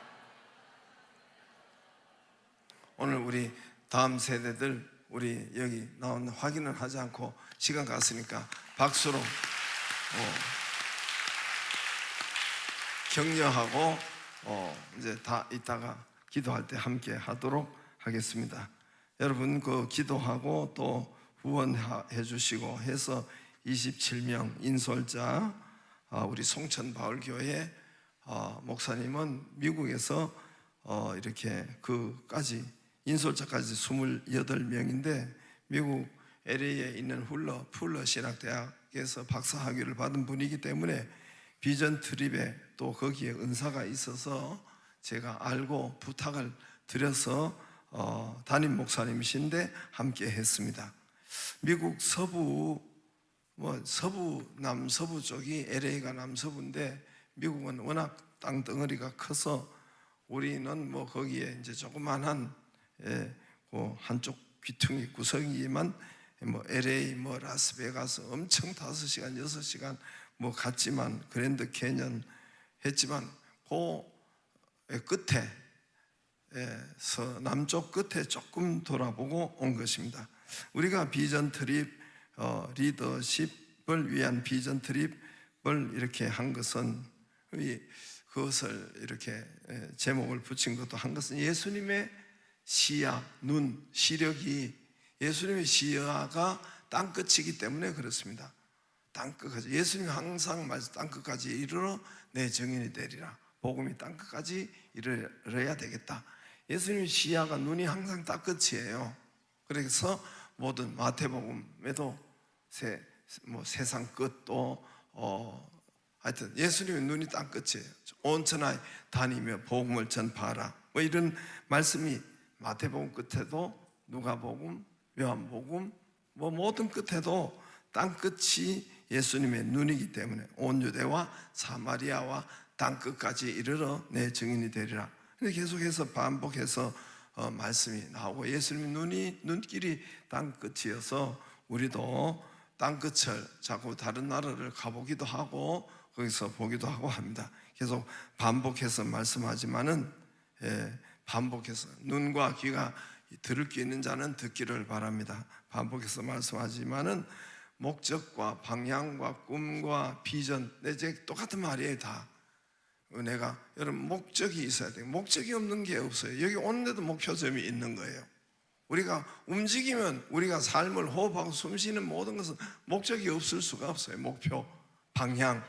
오늘 우리 다음 세대들 우리 여기 나온 확인은 하지 않고 시간 갔으니까 박수로 격려하고 이제 다 이따가 기도할 때 함께 하도록 하겠습니다. 여러분 그 기도하고 또 후원해 주시고 해서 27명 인솔자 우리 송천바울교회 목사님은 미국에서 이렇게 그까지 인솔자까지 28명인데 미국 LA에 있는 풀러 신학대학에서 박사학위를 받은 분이기 때문에 비전 트립에 또 거기에 은사가 있어서 제가 알고 부탁을 드려서 담임 목사님이신데 함께 했습니다. 미국 서부 남서부 쪽이 LA가 남서부인데 미국은 워낙 땅덩어리가 커서 우리는 거기에 이제 조그만한 그 한쪽 귀퉁이 구석이지만 LA 라스베가스 엄청 5시간 6시간 갔지만 그랜드 캐년 했지만 그 끝에 남쪽 끝에 조금 돌아보고 온 것입니다. 우리가 비전 트립 리더십을 위한 비전 트립을 이렇게 한 것은 그것을 이렇게 제목을 붙인 것도 한 것은 예수님의 시야, 눈, 시력이 예수님의 시야가 땅끝이기 때문에 그렇습니다. 땅끝까지 예수님이 항상 말씀 땅끝까지 이르러 내 증인이 되리라. 복음이 땅끝까지 이르러야 되겠다. 예수님의 시야가 눈이 항상 땅끝이에요. 그래서 모든 마태복음에도 세상 끝도 하여튼 예수님의 눈이 땅끝이에요. 온 천하에 다니며 복음을 전파하라. 이런 말씀이 마태복음 끝에도 누가복음, 요한복음 모든 끝에도 땅끝이 예수님의 눈이기 때문에 온 유대와 사마리아와 땅끝까지 이르러 내 증인이 되리라. 근데 계속해서 반복해서 말씀이 나오고 예수님의 눈길이 땅끝이어서 우리도 땅끝을 자꾸 다른 나라를 가보기도 하고 거기서 보기도 하고 합니다. 계속 반복해서 말씀하지만은 반복해서 눈과 귀가 들을 게 있는 자는 듣기를 바랍니다. 반복해서 말씀하지만은 목적과 방향과 꿈과 비전 이제 똑같은 말이에요. 다 은혜가 여러분 목적이 있어야 돼요. 목적이 없는 게 없어요. 여기 오는데도 목표점이 있는 거예요. 우리가 움직이면 우리가 삶을 호흡하고 숨쉬는 모든 것은 목적이 없을 수가 없어요. 목표, 방향.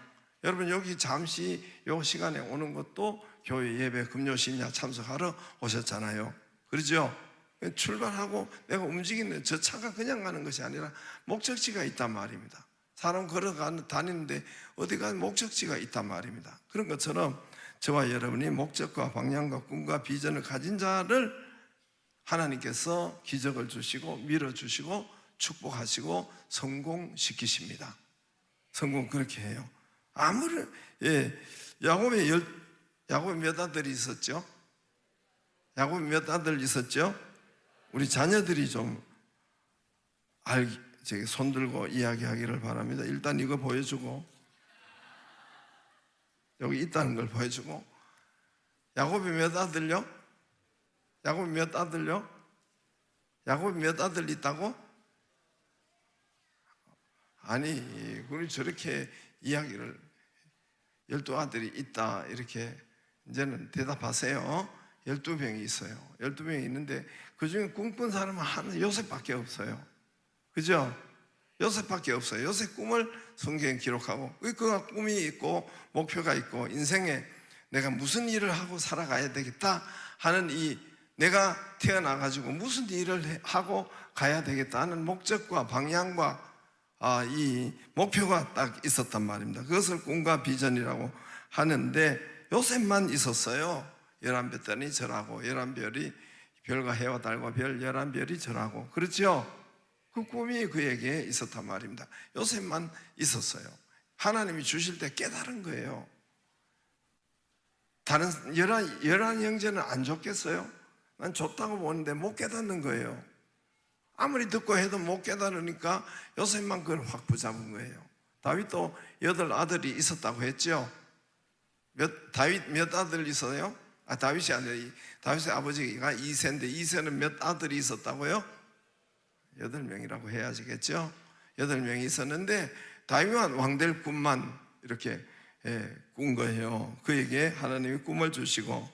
여러분 여기 잠시 요 시간에 오는 것도 교회 예배 금요신야 참석하러 오셨잖아요. 그렇죠? 출발하고 내가 움직이는 저 차가 그냥 가는 것이 아니라 목적지가 있단 말입니다. 사람 다니는데 어디 가면 목적지가 있단 말입니다. 그런 것처럼 저와 여러분이 목적과 방향과 꿈과 비전을 가진 자를 하나님께서 기적을 주시고 밀어주시고 축복하시고 성공시키십니다. 성공 그렇게 해요. 아무리 야곱의 몇 아들이 있었죠? 야곱이 몇 아들 있었죠? 우리 자녀들이 좀 손 들고 이야기하기를 바랍니다. 일단 이거 보여주고 여기 있다는 걸 보여주고 야곱이 몇 아들요? 야곱이 몇 아들요? 야곱이 몇 아들 있다고? 아니 우리 저렇게 이야기를 12아들이 있다 이렇게 이제는 대답하세요. 12명이 있어요. 12명이 있는데 그 중에 꿈꾼 사람은 한 요셉밖에 없어요. 그죠? 요셉밖에 없어요. 요셉 꿈을 성경에 기록하고 그가 꿈이 있고 목표가 있고 인생에 내가 무슨 일을 하고 살아가야 되겠다 하는 내가 태어나가지고 무슨 일을 하고 가야 되겠다 하는 목적과 방향과 이 목표가 딱 있었단 말입니다. 그것을 꿈과 비전이라고 하는데 요셉만 있었어요. 11별이 절하고 11별이 별과 해와 달과 별 11별이 절하고 그렇죠? 그 꿈이 그에게 있었단 말입니다. 요셉만 있었어요. 하나님이 주실 때 깨달은 거예요. 다른 열한 형제는 안 줬겠어요? 난 줬다고 보는데 못 깨닫는 거예요. 아무리 듣고 해도 못 깨달으니까 요셉만 그걸 확 붙잡은 거예요. 다윗도 8 아들이 있었다고 했죠. 다윗 몇 아들 있어요? 다윗이 아니라 다윗의 아버지가 이새인데 이새는 몇 아들이 있었다고요? 8명이라고 해야지겠죠. 8명이 있었는데 다윗만 왕될 꿈만 이렇게 꾼 거예요. 그에게 하나님이 꿈을 주시고,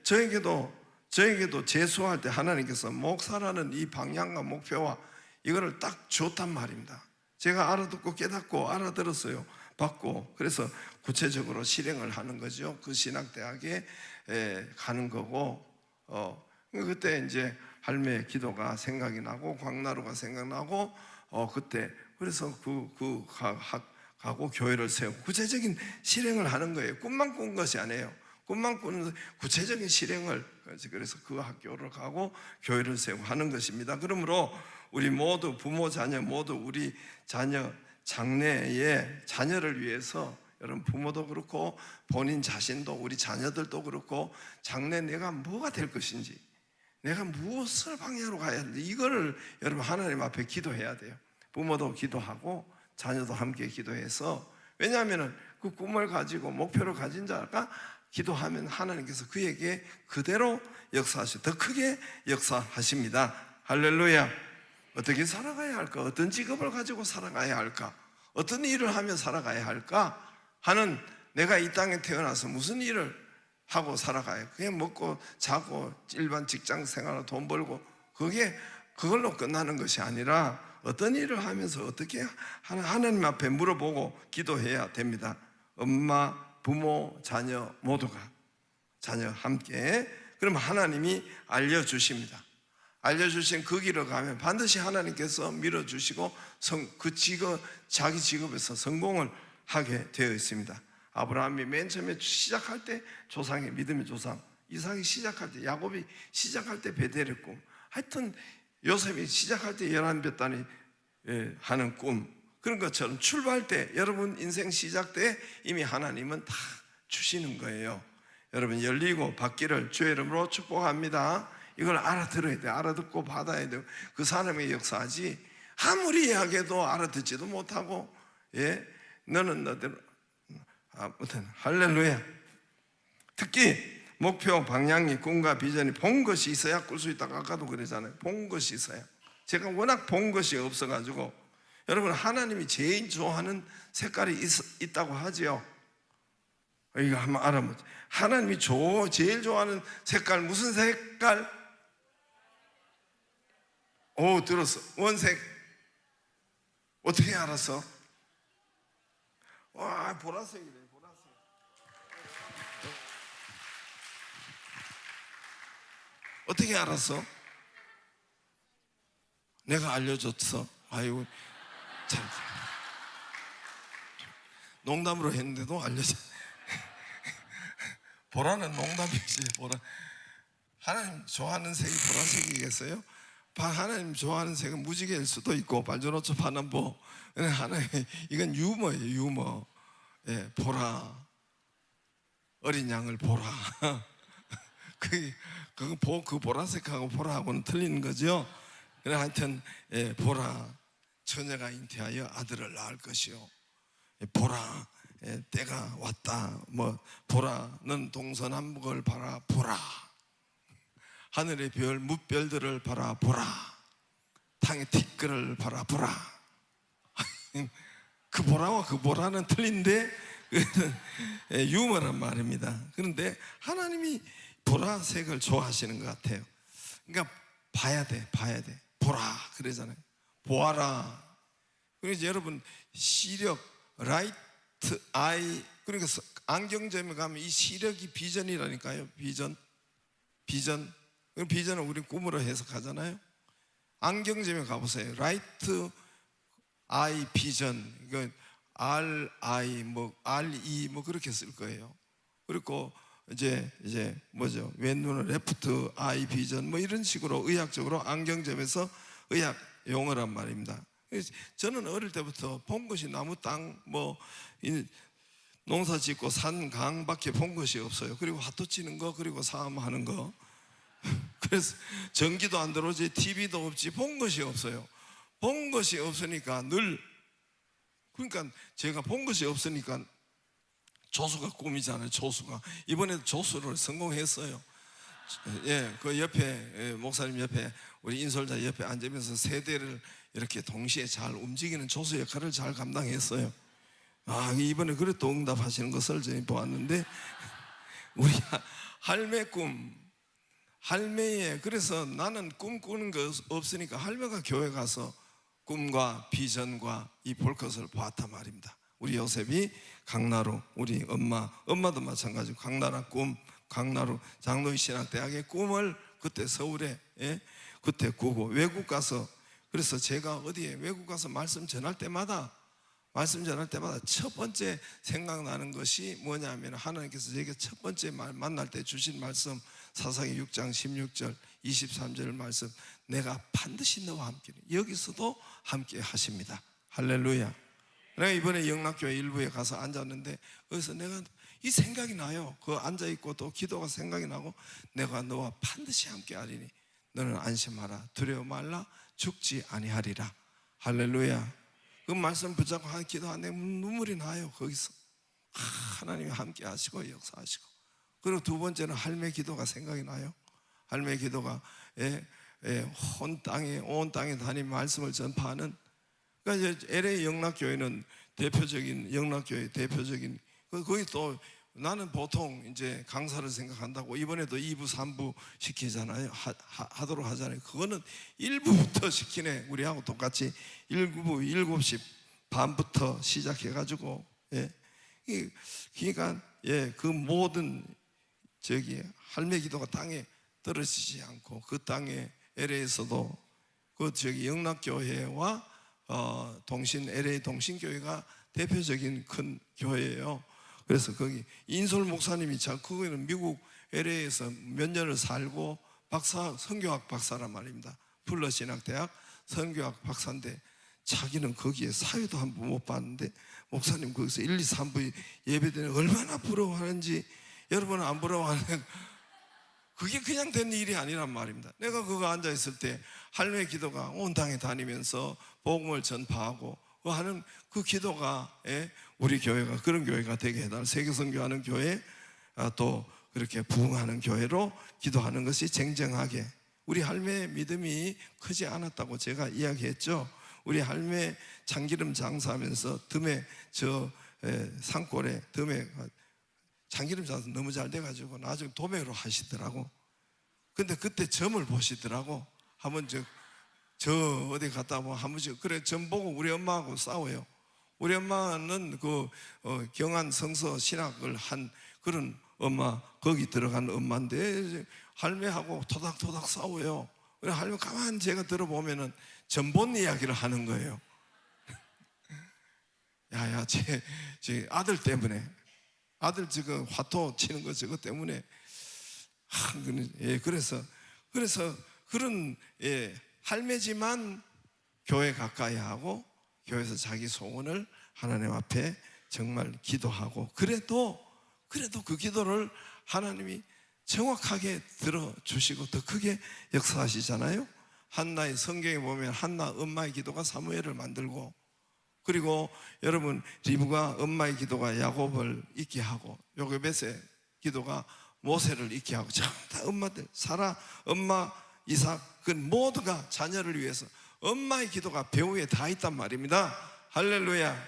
저에게도 재수할 때 하나님께서 목사라는 이 방향과 목표와 이거를 딱 줬단 말입니다. 제가 알아듣고 깨닫고 알아들었어요. 받고, 그래서 구체적으로 실행을 하는 거죠. 그 신학대학에 가는 거고, 그때 이제 할매의 기도가 생각이 나고 광나루가 생각나고, 그때 그래서 가고 교회를 세우고 구체적인 실행을 하는 거예요. 꿈만 꾼 것이 아니에요. 꿈만 꾸는 구체적인 실행을, 그래서 그 학교를 가고 교회를 세우고 하는 것입니다. 그러므로 우리 모두 부모 자녀 모두 우리 자녀 장래의 자녀를 위해서, 여러분 부모도 그렇고 본인 자신도 우리 자녀들도 그렇고 장래 내가 뭐가 될 것인지, 내가 무엇을 방향으로 가야 하는지 이거를 여러분 하나님 앞에 기도해야 돼요. 부모도 기도하고 자녀도 함께 기도해서, 왜냐하면 그 꿈을 가지고 목표를 가진 자가 기도하면 하나님께서 그에게 그대로 역사하시고 더 크게 역사하십니다. 할렐루야. 어떻게 살아가야 할까? 어떤 직업을 가지고 살아가야 할까? 어떤 일을 하며 살아가야 할까? 하는, 내가 이 땅에 태어나서 무슨 일을 하고 살아가요? 그냥 먹고 자고 일반 직장 생활로 돈 벌고 그걸로 끝나는 것이 아니라 어떤 일을 하면서 어떻게 하나님 앞에 물어보고 기도해야 됩니다. 엄마, 부모, 자녀 모두가, 자녀 함께. 그러면 하나님이 알려주십니다. 알려주신 그 길을 가면 반드시 하나님께서 밀어주시고 자기 직업에서 성공을 하게 되어 있습니다. 아브라함이 맨 처음에 시작할 때 조상의 믿음의 조상, 이삭이 시작할 때, 야곱이 시작할 때 베델의 꿈, 하여튼 요셉이 시작할 때 11뼘단이 하는 꿈, 그런 것처럼 출발할 때, 여러분 인생 시작 때 이미 하나님은 다 주시는 거예요. 여러분 열리고 받기를 주의 이름으로 축복합니다. 이걸 알아들어야 돼요. 알아듣고 받아야 돼요. 그 사람의 역사지 아무리 이야기해도 알아듣지도 못하고, 너는 너대로, 아무튼 할렐루야. 특히 목표, 방향이, 꿈과 비전이 본 것이 있어야 꿀 수 있다고 아까도 그러잖아요. 본 것이 있어야. 제가 워낙 본 것이 없어가지고, 여러분 하나님이 제일 좋아하는 색깔이 있다고 하지요. 이거 한번 알아보죠. 하나님이 제일 좋아하는 색깔 무슨 색깔? 오, 들었어. 원색. 어떻게 알았어? 와, 보라색이네. 보라색. 어떻게 알았어? 내가 알려줬어. 아이고, 참. 농담으로 했는데도 알려줘. 보라는 농담이지. 보라. 하나님 좋아하는 색이 보라색이겠어요? 하나님 좋아하는 색은 무지개일 수도 있고 발전호초 파남보. 하나님 이건 유머예요. 유머. 보라. 어린 양을 보라. 그 보라색하고 보라하고는 틀린 거죠. 그래 하여튼 보라. 처녀가 잉태하여 아들을 낳을 것이요. 보라. 때가 왔다. 보라. 넌 동서남북을 바라보라. 하늘의 별 뭇별들을 바라보라. 땅의 티끌을 바라보라. 그 보라와 그 보라는 틀린데 유머란 말입니다. 그런데 하나님이 보라색을 좋아하시는 것 같아요. 그러니까 봐야 돼. 보라 그러잖아요. 보아라. 그래서 여러분 시력, 라이트 아이, 그러니까 안경점에 가면 이 시력이 비전이라니까요. 비전. 비전은 우리 꿈으로 해석하잖아요. 안경점에 가보세요. 라이트 아이 비전, 이거 RI RE 그렇게 쓸 거예요. 그리고 이제 뭐죠? 왼눈은 레프트 아이 비전 이런 식으로 의학적으로 안경점에서 의학 용어란 말입니다. 저는 어릴 때부터 본 것이 나무 땅 농사 짓고 산 강밖에 본 것이 없어요. 그리고 화투 치는 거, 그리고 싸움하는 거. 그래서 전기도 안 들어오지, TV도 없지, 본 것이 없어요. 본 것이 없으니까 그러니까 제가 본 것이 없으니까 조수가 꿈이잖아요. 조수가 이번에도 조수를 성공했어요. 예, 그 옆에 목사님 옆에 우리 인솔자 옆에 앉으면서 세대를 이렇게 동시에 잘 움직이는 조수 역할을 잘 감당했어요. 이번에 그래도 응답하시는 것을 저희 보았는데, 우리 할매 꿈, 할매의, 그래서 나는 꿈꾸는 거 없으니까 할매가 교회 가서 꿈과 비전과 이 볼 것을 보았단 말입니다. 우리 요셉이 강나루, 우리 엄마도 마찬가지고 강나루 장로의 신학대학의 꿈을 그때 서울에 그때 꾸고 외국 가서, 그래서 제가 어디에 외국 가서 말씀 전할 때마다 첫 번째 생각나는 것이 뭐냐면, 하나님께서 제게 첫 번째 만날 때 주신 말씀, 사사기 6장 16절 23절 말씀, 내가 반드시 너와 함께, 여기서도 함께 하십니다. 할렐루야. 내가 이번에 영락교회 일부에 가서 앉았는데 거기서 내가 이 생각이 나요. 그 앉아있고 또 기도가 생각이 나고, 내가 너와 반드시 함께 하리니 너는 안심하라, 두려워 말라, 죽지 아니하리라. 할렐루야. 그 말씀 붙잡고 한 기도하는데 눈물이 나요. 거기서 하나님이 함께 하시고 역사하시고. 그리고 두 번째는 할매 기도가 생각이 나요. 할매 기도가 온 땅에 다니며 말씀을 전파하는, 그러니까 이제 LA 영락교회는 영락교회 대표적인 거기 또 나는 보통 이제 강사를 생각한다고 이번에도 2부 3부 시키잖아요. 하도록 하잖아요. 그거는 1부부터 시키네. 우리하고 똑같이 1부 7시 반부터 시작해가지고, 그러니까 그 모든 할매 기도가 땅에 떨어지지 않고, 그 땅에 LA에서도 그 영락교회와 LA 동신교회가 대표적인 큰 교회예요. 그래서 거기 인솔 목사님이 그거는 미국 LA에서 몇 년을 살고 선교학 박사란 말입니다. 풀러 신학대학 선교학 박사인데, 자기는 거기에 사회도 한 번 못 봤는데 목사님 거기서 1, 2, 3부 예배드리는 얼마나 부러워하는지, 여러분은 안 부러워하는, 그게 그냥 된 일이 아니란 말입니다. 내가 그거 앉아있을 때 할매 기도가 온 땅에 다니면서 복음을 전파하고 하는 그 기도가 우리 교회가 그런 교회가 되게 해달라. 세계선교하는 교회, 또 그렇게 부흥하는 교회로 기도하는 것이 쟁쟁하게. 우리 할매의 믿음이 크지 않았다고 제가 이야기했죠. 우리 할매 참기름 장사하면서 산골에 참기름 장사 너무 잘 돼가지고 나중에 도매로 하시더라고. 근데 그때 점을 보시더라고. 한번 저 어디 갔다 보면 한 번씩, 그래 점 보고 우리 엄마하고 싸워요. 우리 엄마는 경안 성서 신학을 한 그런 엄마, 거기 들어간 엄마인데 할매하고 토닥토닥 싸워요. 그래 할매 가만 제가 들어보면은 전본 이야기를 하는 거예요. 야야, 제 아들 때문에, 아들 지금 화토 치는 거 저거 때문에. 그래서 그런 할매지만 교회 가까이 하고 교회에서 자기 소원을 하나님 앞에 정말 기도하고, 그래도 그 기도를 하나님이 정확하게 들어주시고 더 크게 역사하시잖아요. 한나의 성경에 보면 한나 엄마의 기도가 사무엘을 만들고, 그리고 여러분 리브가 엄마의 기도가 야곱을 있게 하고, 요게벳의 기도가 모세를 있게 하고, 전부 다 엄마들, 사라 엄마, 이삭, 그 모두가 자녀를 위해서 엄마의 기도가 배후에 다 있단 말입니다. 할렐루야.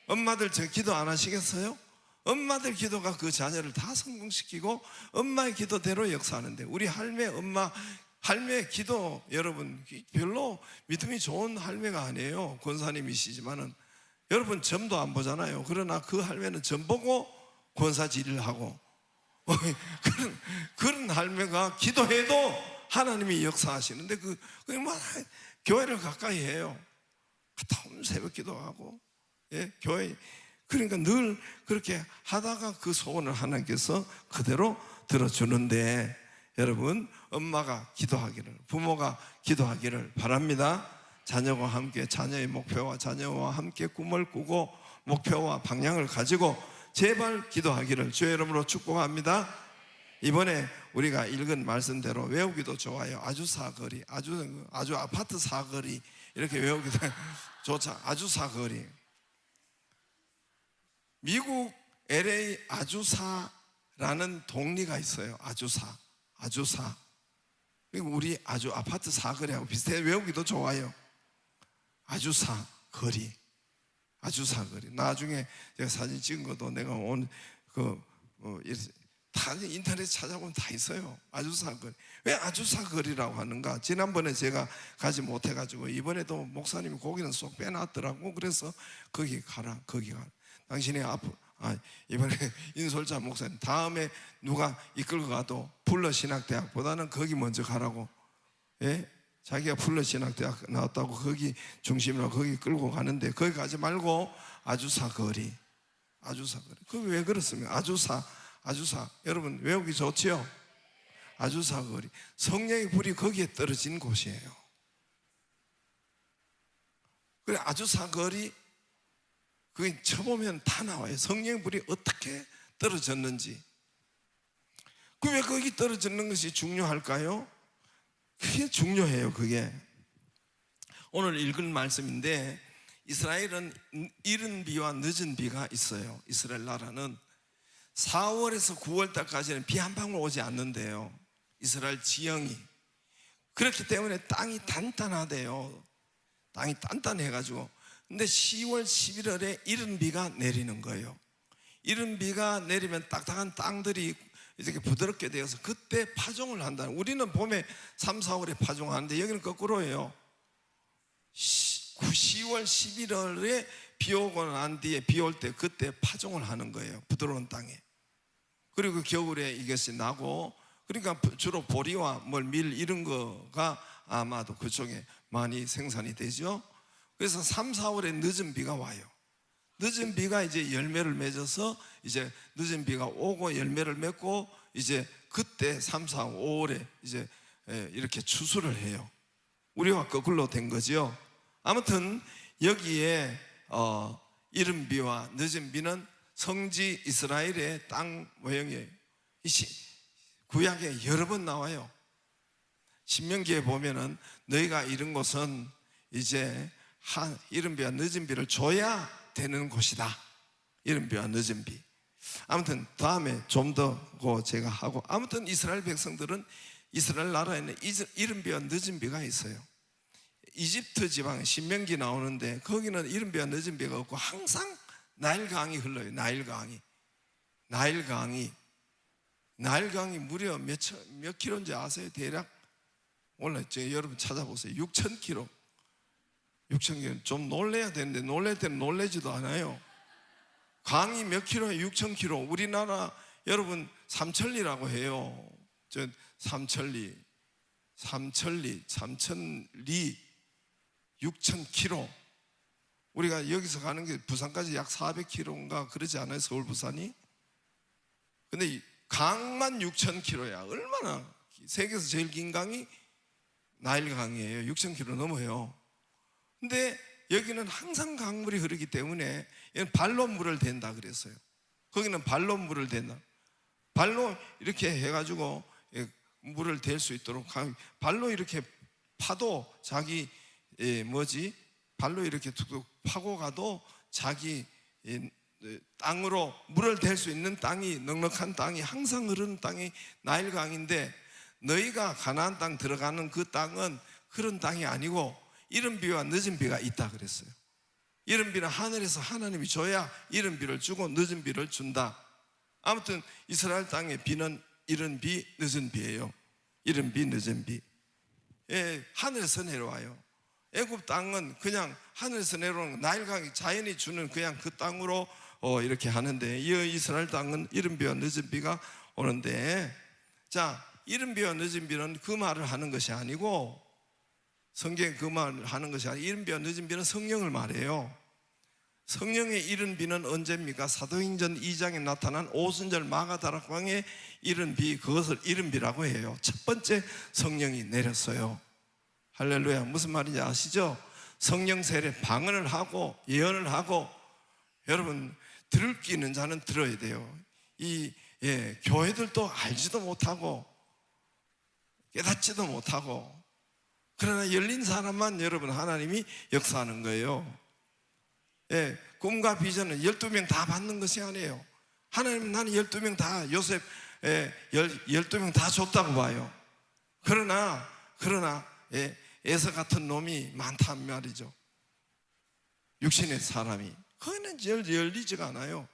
엄마들 저 기도 안 하시겠어요? 엄마들 기도가 그 자녀를 다 성공시키고 엄마의 기도대로 역사하는데, 우리 할매 기도, 여러분 별로 믿음이 좋은 할매가 아니에요. 권사님이시지만은 여러분 점도 안 보잖아요. 그러나 그 할매는 점 보고 권사질을 하고 그런 할매가 기도해도 하나님이 역사하시는데, 교회를 가까이 해요. 다음 새벽 기도하고, 교회, 그러니까 늘 그렇게 하다가 그 소원을 하나님께서 그대로 들어주는데, 여러분 엄마가 기도하기를, 부모가 기도하기를 바랍니다. 자녀와 함께, 자녀의 목표와 자녀와 함께 꿈을 꾸고 목표와 방향을 가지고 제발 기도하기를 주의 이름으로 축복합니다. 이번에 우리가 읽은 말씀대로 외우기도 좋아요. 아주 사거리, 아주 아파트 사거리 이렇게 외우기도 좋죠. 아주 사거리. 미국 LA 아주사라는 동리가 있어요. 아주사. 그리고 우리 아주 아파트 사거리하고 비슷해. 외우기도 좋아요. 아주사 거리. 나중에 제가 사진 찍은 것도 내가 오늘 다 인터넷 찾아보면 다 있어요. 아주사 거리. 왜 아주사 거리라고 하는가? 지난번에 제가 가지 못해가지고 이번에도 목사님이 거기는 쏙 빼놨더라고. 그래서 거기 가라. 당신이 이번에 인솔자 목사님 다음에 누가 이끌고 가도 풀러신학대학보다는 거기 먼저 가라고. 예? 자기가 풀러신학대학 나왔다고 거기 중심으로 거기 끌고 가는데 거기 가지 말고 아주사 거리. 그게 왜 그렇습니까? 아주사 여러분 외우기 좋지요? 아주사 거리. 성령의 불이 거기에 떨어진 곳이에요. 그래 아주사 거리 그게 쳐보면 다 나와요. 성령의 불이 어떻게 떨어졌는지. 그 왜 거기 떨어지는 것이 중요할까요? 그게 중요해요. 그게 오늘 읽은 말씀인데 이스라엘은 이른 비와 늦은 비가 있어요. 이스라엘 나라는 4월에서 9월 달까지는 비 한 방울 오지 않는데요. 이스라엘 지형이 그렇기 때문에 땅이 단단하대요. 땅이 단단해가지고 근데 10월 11월에 이른 비가 내리는 거예요. 이른 비가 내리면 딱딱한 땅들이 이렇게 부드럽게 되어서 그때 파종을 한다는. 우리는 봄에 3, 4월에 파종하는데 여기는 거꾸로예요. 10월 11월에 비 오고 난 뒤에 비 올 때 그때 파종을 하는 거예요. 부드러운 땅에. 그리고 겨울에 이것이 나고 그러니까 주로 보리와 밀 이런 거가 아마도 그쪽에 많이 생산이 되죠. 그래서 3, 4월에 늦은 비가 와요. 늦은 비가 이제 열매를 맺어서 이제 늦은 비가 오고 열매를 맺고 이제 그때 3, 4, 5월에 이제 이렇게 추수를 해요. 우리와 거꾸로 된 거죠. 아무튼 여기에 이른 비와 늦은 비는 성지 이스라엘의 땅 모형이에요. 구약에 여러 번 나와요. 신명기에 보면은 너희가 이른 곳은 이제 이른 비와 늦은 비를 줘야 되는 곳이다. 이른 비와 늦은 비. 아무튼 다음에 좀 더 제가 하고 아무튼 이스라엘 백성들은 이스라엘 나라에는 이른 비와 늦은 비가 있어요. 이집트 지방에 신명기 나오는데 거기는 이른 비와 늦은 비가 없고 항상 나일강이 흘러요. 나일강이 무려 몇 킬로인지 아세요? 대략 원래 여러분 찾아보세요. 6,000킬로. 6,000킬로. 좀 놀래야 되는데 놀랄 때는 놀래지도 않아요. 강이 몇 킬로에 6,000킬로. 우리나라 여러분 삼천리라고 해요. 삼천리 6,000킬로. 우리가 여기서 가는 게 부산까지 약 400킬로인가 그러지 않아요? 서울 부산이? 근데 강만 6,000킬로야. 얼마나 세계에서 제일 긴 강이 나일강이에요. 6,000킬로 넘어요. 근데 여기는 항상 강물이 흐르기 때문에 발로 물을 댄다 그랬어요. 거기는 발로 물을 댄다. 발로 이렇게 해가지고 물을 댈 수 있도록 발로 이렇게 파도 자기 발로 이렇게 툭툭 파고 가도 자기 땅으로 물을 댈 수 있는 땅이 넉넉한 땅이 항상 흐르는 땅이 나일강인데 너희가 가나안 땅 들어가는 그 땅은 그런 땅이 아니고 이른 비와 늦은 비가 있다 그랬어요. 이른 비는 하늘에서 하나님이 줘야 이른 비를 주고 늦은 비를 준다. 아무튼 이스라엘 땅의 비는 이른 비, 늦은 비예요. 이른 비, 늦은 비. 하늘에서 내려와요. 애굽 땅은 그냥 하늘에서 내려오는 나일강이 자연이 주는 그냥 그 땅으로 이렇게 하는데 이 이스라엘 땅은 이른 비와 늦은 비가 오는데 자 이른 비와 늦은 비는 그 말을 하는 것이 아니고 성경에 그 말을 하는 것이 아니고 이른 비와 늦은 비는 성령을 말해요. 성령의 이른 비는 언제입니까? 사도행전 2장에 나타난 오순절 마가다락방의 이른 비, 그것을 이른 비라고 해요. 첫 번째 성령이 내렸어요. 할렐루야. 무슨 말인지 아시죠? 성령 세례 방언을 하고 예언을 하고 여러분 들을 끼 있는 자는 들어야 돼요. 교회들도 알지도 못하고 깨닫지도 못하고, 그러나 열린 사람만 여러분 하나님이 역사하는 거예요. 꿈과 비전은 12명 다 받는 것이 아니에요. 하나님은 나는 12명 다, 요셉 12명 다 줬다고 봐요. 그러나 에서 같은 놈이 많단 말이죠. 육신의 사람이. 그거는 열리지가 않아요.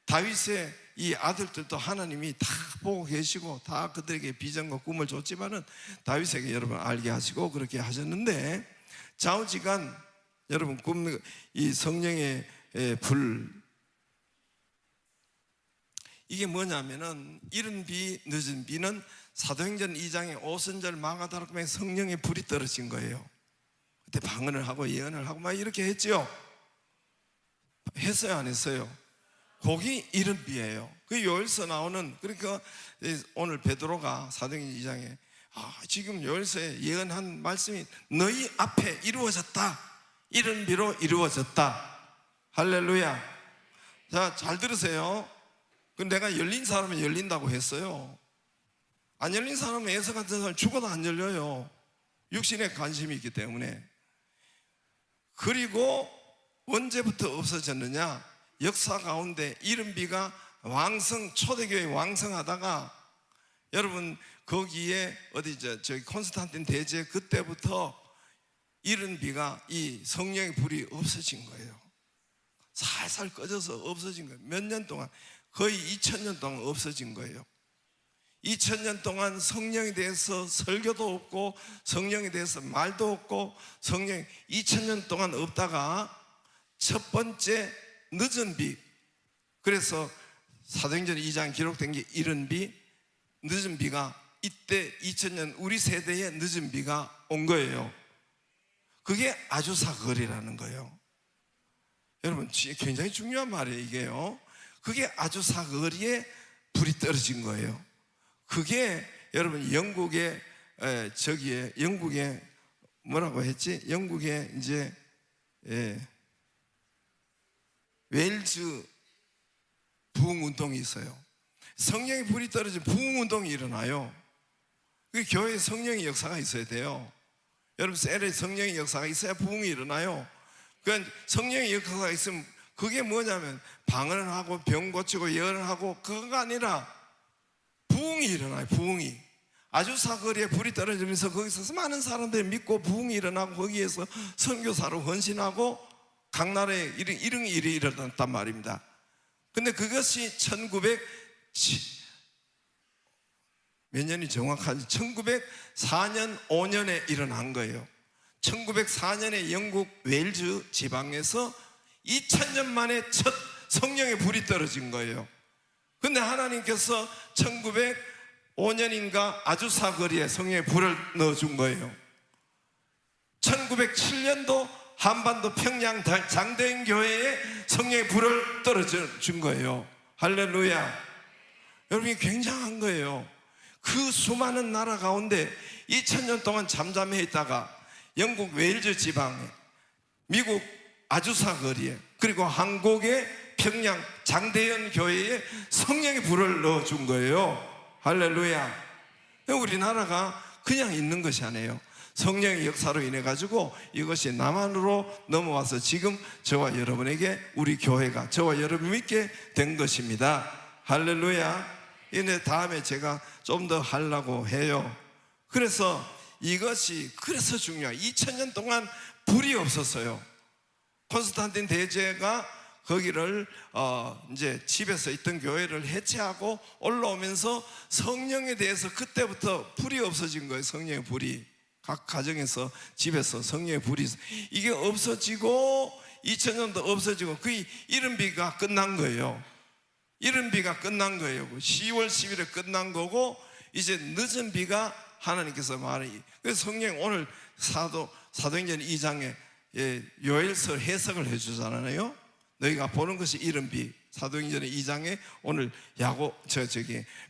다윗의 이 아들들도 하나님이 다 보고 계시고 다 그들에게 비전과 꿈을 줬지만은 다윗에게 여러분 알게 하시고 그렇게 하셨는데, 좌우지간 여러분 이 성령의 불, 이게 뭐냐면은 이른 비 늦은 비는 사도행전 2장의 오순절 마가다락방에 성령의 불이 떨어진 거예요. 그때 방언을 하고 예언을 하고 막 이렇게 했죠. 했어요, 안 했어요? 거기 이른 비예요. 그 요엘서 나오는, 그러니까 오늘 베드로가 사도행전 2장에 지금 요엘서에 예언한 말씀이 너희 앞에 이루어졌다. 이른 비로 이루어졌다. 할렐루야. 자, 잘 들으세요. 내가 열린 사람은 열린다고 했어요. 안 열린 사람은 에서 같은 사람 죽어도 안 열려요. 육신에 관심이 있기 때문에. 그리고 언제부터 없어졌느냐? 역사 가운데 이른 비가 초대교회 왕성하다가, 여러분 거기에 저기 콘스탄틴 대제 그때부터 이른 비가 이 성령의 불이 없어진 거예요. 살살 꺼져서 없어진 거예요. 몇 년 동안, 거의 2000년 동안 없어진 거예요. 2000년 동안 성령에 대해서 설교도 없고 성령에 대해서 말도 없고 2000년 동안 없다가 첫 번째 늦은 비, 그래서 사도행전 2장 기록된 게 이른 비, 늦은 비가 이때 2000년 우리 세대에 늦은 비가 온 거예요. 그게 아주사거리라는 거예요. 여러분 굉장히 중요한 말이에요, 이게요. 그게 아주사거리에 불이 떨어진 거예요. 그게 여러분 영국의 뭐라고 했지? 영국의 이제 웨일즈 부흥운동이 있어요. 성령의 불이 떨어진 부흥운동이 일어나요. 그 교회에 성령의 역사가 있어야 돼요. 여러분 셀에 성령의 역사가 있어야 부흥이 일어나요. 그러니까 성령의 역사가 있으면 그게 뭐냐면 방언을 하고 병 고치고 예언을 하고 그거가 아니라 부흥이 일어나요. 부흥이. 아주사거리에 불이 떨어지면서 거기서 많은 사람들이 믿고 부흥이 일어나고 거기에서 선교사로 헌신하고 각 나라에 이런 일이 일어났단 말입니다. 근데 그것이 몇 년이 정확한지 1904년 5년에 일어난 거예요. 1904년에 영국 웨일즈 지방에서 2000년 만에 첫 성령의 불이 떨어진 거예요. 근데 하나님께서 1905년인가 아주사거리에 성령의 불을 넣어준 거예요. 1907년도 한반도 평양 장대인 교회에 성령의 불을 떨어준 거예요. 할렐루야. 여러분이 굉장한 거예요. 그 수많은 나라 가운데 2000년 동안 잠잠해 있다가 영국 웨일즈 지방에, 미국 아주사거리에, 그리고 한국의 평양 장대현 교회에 성령의 불을 넣어준 거예요. 할렐루야. 우리나라가 그냥 있는 것이 아니에요. 성령의 역사로 인해 가지고 이것이 남한으로 넘어와서 지금 저와 여러분에게, 우리 교회가 저와 여러분 있게 된 것입니다. 할렐루야. 이제 다음에 제가 좀 더 하려고 해요. 그래서 이것이 그래서 중요해요. 2000년 동안 불이 없었어요. 콘스탄틴 대제가 거기를 이제 집에서 있던 교회를 해체하고 올라오면서 성령에 대해서 그때부터 불이 없어진 거예요. 성령의 불이 각 가정에서 집에서 성령의 불이 이게 없어지고 2000년도 없어지고 그 이른 비가 끝난 거예요. 이른 비가 끝난 거예요. 10월 10일에 끝난 거고 이제 늦은 비가 하나님께서 그래서 성령 오늘 사도행전 2장에 요엘서 해석을 해주잖아요. 너희가 보는 것이 이른 비. 사도행전 2장에 오늘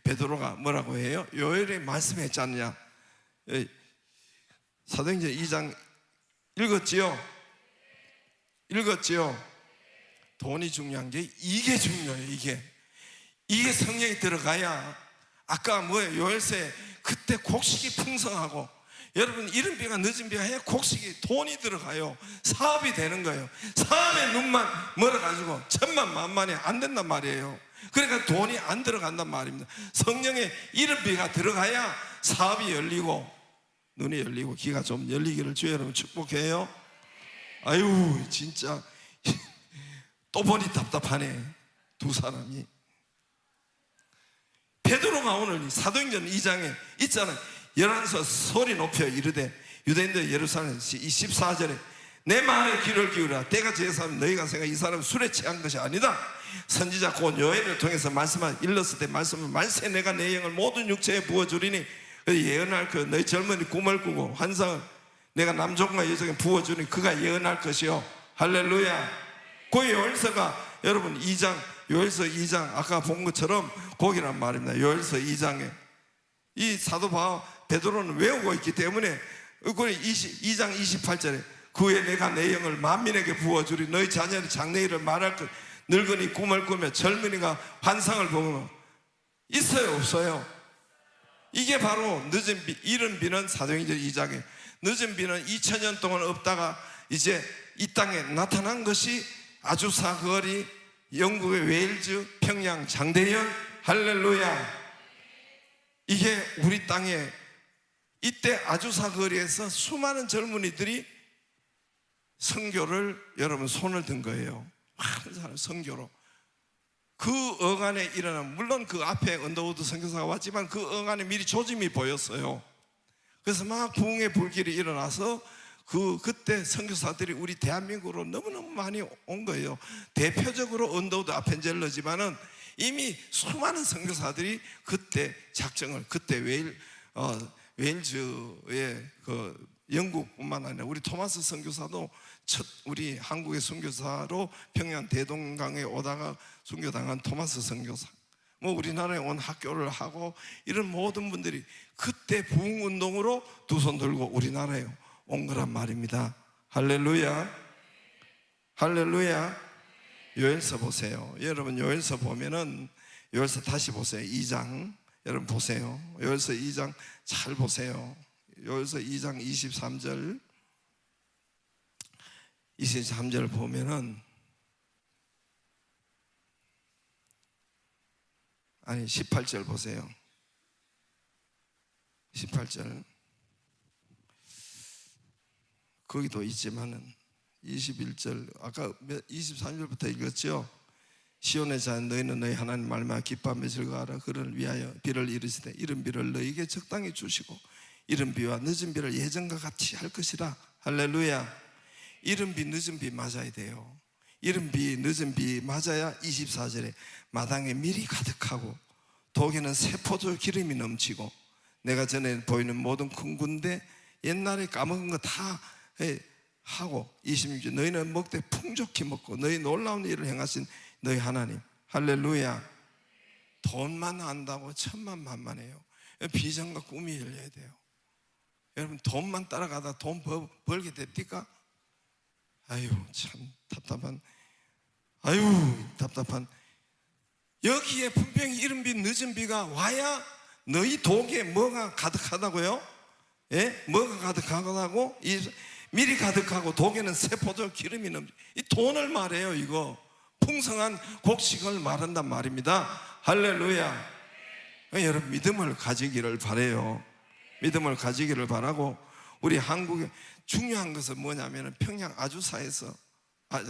베드로가 뭐라고 해요? 요엘이 말씀했지 않냐? 사도행전 2장 읽었지요? 돈이 중요한 게 이게 중요해요. 이게 성령이 들어가야 아까 뭐예요? 요엘서에 그때 곡식이 풍성하고 여러분 이른비가 늦은비가 해야 곡식이 돈이 들어가요. 사업이 되는 거예요. 사업에 눈만 멀어가지고 천만만만이 안 된단 말이에요. 그러니까 돈이 안 들어간단 말입니다. 성령의 이른비가 들어가야 사업이 열리고 눈이 열리고 귀가 좀 열리기를 주여 여러분 축복해요. 아유 진짜 또 보니 답답하네 두 사람이. 베드로가 오늘 사도행전 2장에 있잖아요. 열한서 소리 높여 이르되 유대인들 예루살렘 14절에 내 말에 귀를 기울여 때가 제사하면 너희가 생각 이 사람은 술에 취한 것이 아니다. 선지자 곧 요엘을 통해서 말씀을 일렀을 때 말씀을 만세 내가 내 영을 모든 육체에 부어주리니 예언할 그 너희 젊은이 꿈을 꾸고 환상을 내가 남종과 여종에 부어주니 그가 예언할 것이요. 할렐루야. 그 요엘서가 여러분 2장 요엘서 2장 아까 본 것처럼 거기란 말입니다. 요엘서 2장에 이 사도 베드로는 외우고 있기 때문에 2장 28절에 그에 내가 내 영을 만민에게 부어주리 너희 자녀의 장래일을 말할 것 늙은이 꿈을 꾸며 젊은이가 환상을 보면 있어요 없어요? 이게 바로 늦은 비 이른 비는 사도행전 2장에 늦은 비는 2000년 동안 없다가 이제 이 땅에 나타난 것이 아주사 거리 영국의 웨일즈 평양 장대현 할렐루야. 이게 우리 땅에 이때 아주사 거리에서 수많은 젊은이들이 선교를 여러분 손을 든 거예요. 많은 사람 선교로 그 어간에 일어난 물론 그 앞에 언더우드 선교사가 왔지만 그 어간에 미리 조짐이 보였어요. 그래서 막 부흥의 불길이 일어나서 그때 선교사들이 우리 대한민국으로 너무너무 많이 온 거예요. 대표적으로 언더우드 아펜젤러지만은 이미 수많은 선교사들이 그때 작정을 그때 웨일즈의 그 영국뿐만 아니라 우리 토마스 선교사도 첫 우리 한국의 선교사로 평양 대동강에 오다가 순교당한 토마스 선교사 뭐 우리나라에 온 학교를 하고 이런 모든 분들이 그때 부흥운동으로 두 손 들고 우리나라에 온 거란 말입니다. 할렐루야 할렐루야. 요엘서 보세요. 여러분 요엘서 보면은 요엘서 다시 보세요. 2장 여러분 보세요. 요엘서 2장 잘 보세요. 요엘서 2장 23절 보면은 아니 18절 보세요. 18절 거기도 있지만은 21절 아까 23절부터 읽었죠. 시온의 자녀 너희는 너희 하나님 말미암아 기뻐하며 즐거워하라. 그를 위하여 비를 이르시되 이른 비를 너희에게 적당히 주시고 이른 비와 늦은 비를 예전과 같이 할 것이라. 할렐루야. 이른 비 늦은 비 맞아야 돼요. 이른 비 늦은 비 맞아야 24절에 마당에 밀이 가득하고 독에는 새 포도 기름이 넘치고 내가 전에 보이는 모든 큰 군대 옛날에 까먹은 거 다 하고 26절 너희는 먹되 풍족히 먹고 너희 놀라운 일을 행하신 너희 하나님 할렐루야. 돈만 안다고 천만만만해요. 비전과 꿈이 열려야 돼요. 여러분 돈만 따라가다 돈 벌게 됩니까? 아유 참 답답한 여기에 분명히 이른 비 늦은 비가 와야 너희 독에 뭐가 가득하다고요? 예? 뭐가 가득하다고? 밀이 가득하고 독에는 새 포도 기름이 넘치. 이 돈을 말해요. 이거 풍성한 곡식을 말한단 말입니다. 할렐루야. 여러분 믿음을 가지기를 바라요. 믿음을 가지기를 바라고 우리 한국에 중요한 것은 뭐냐면 평양 아주사에서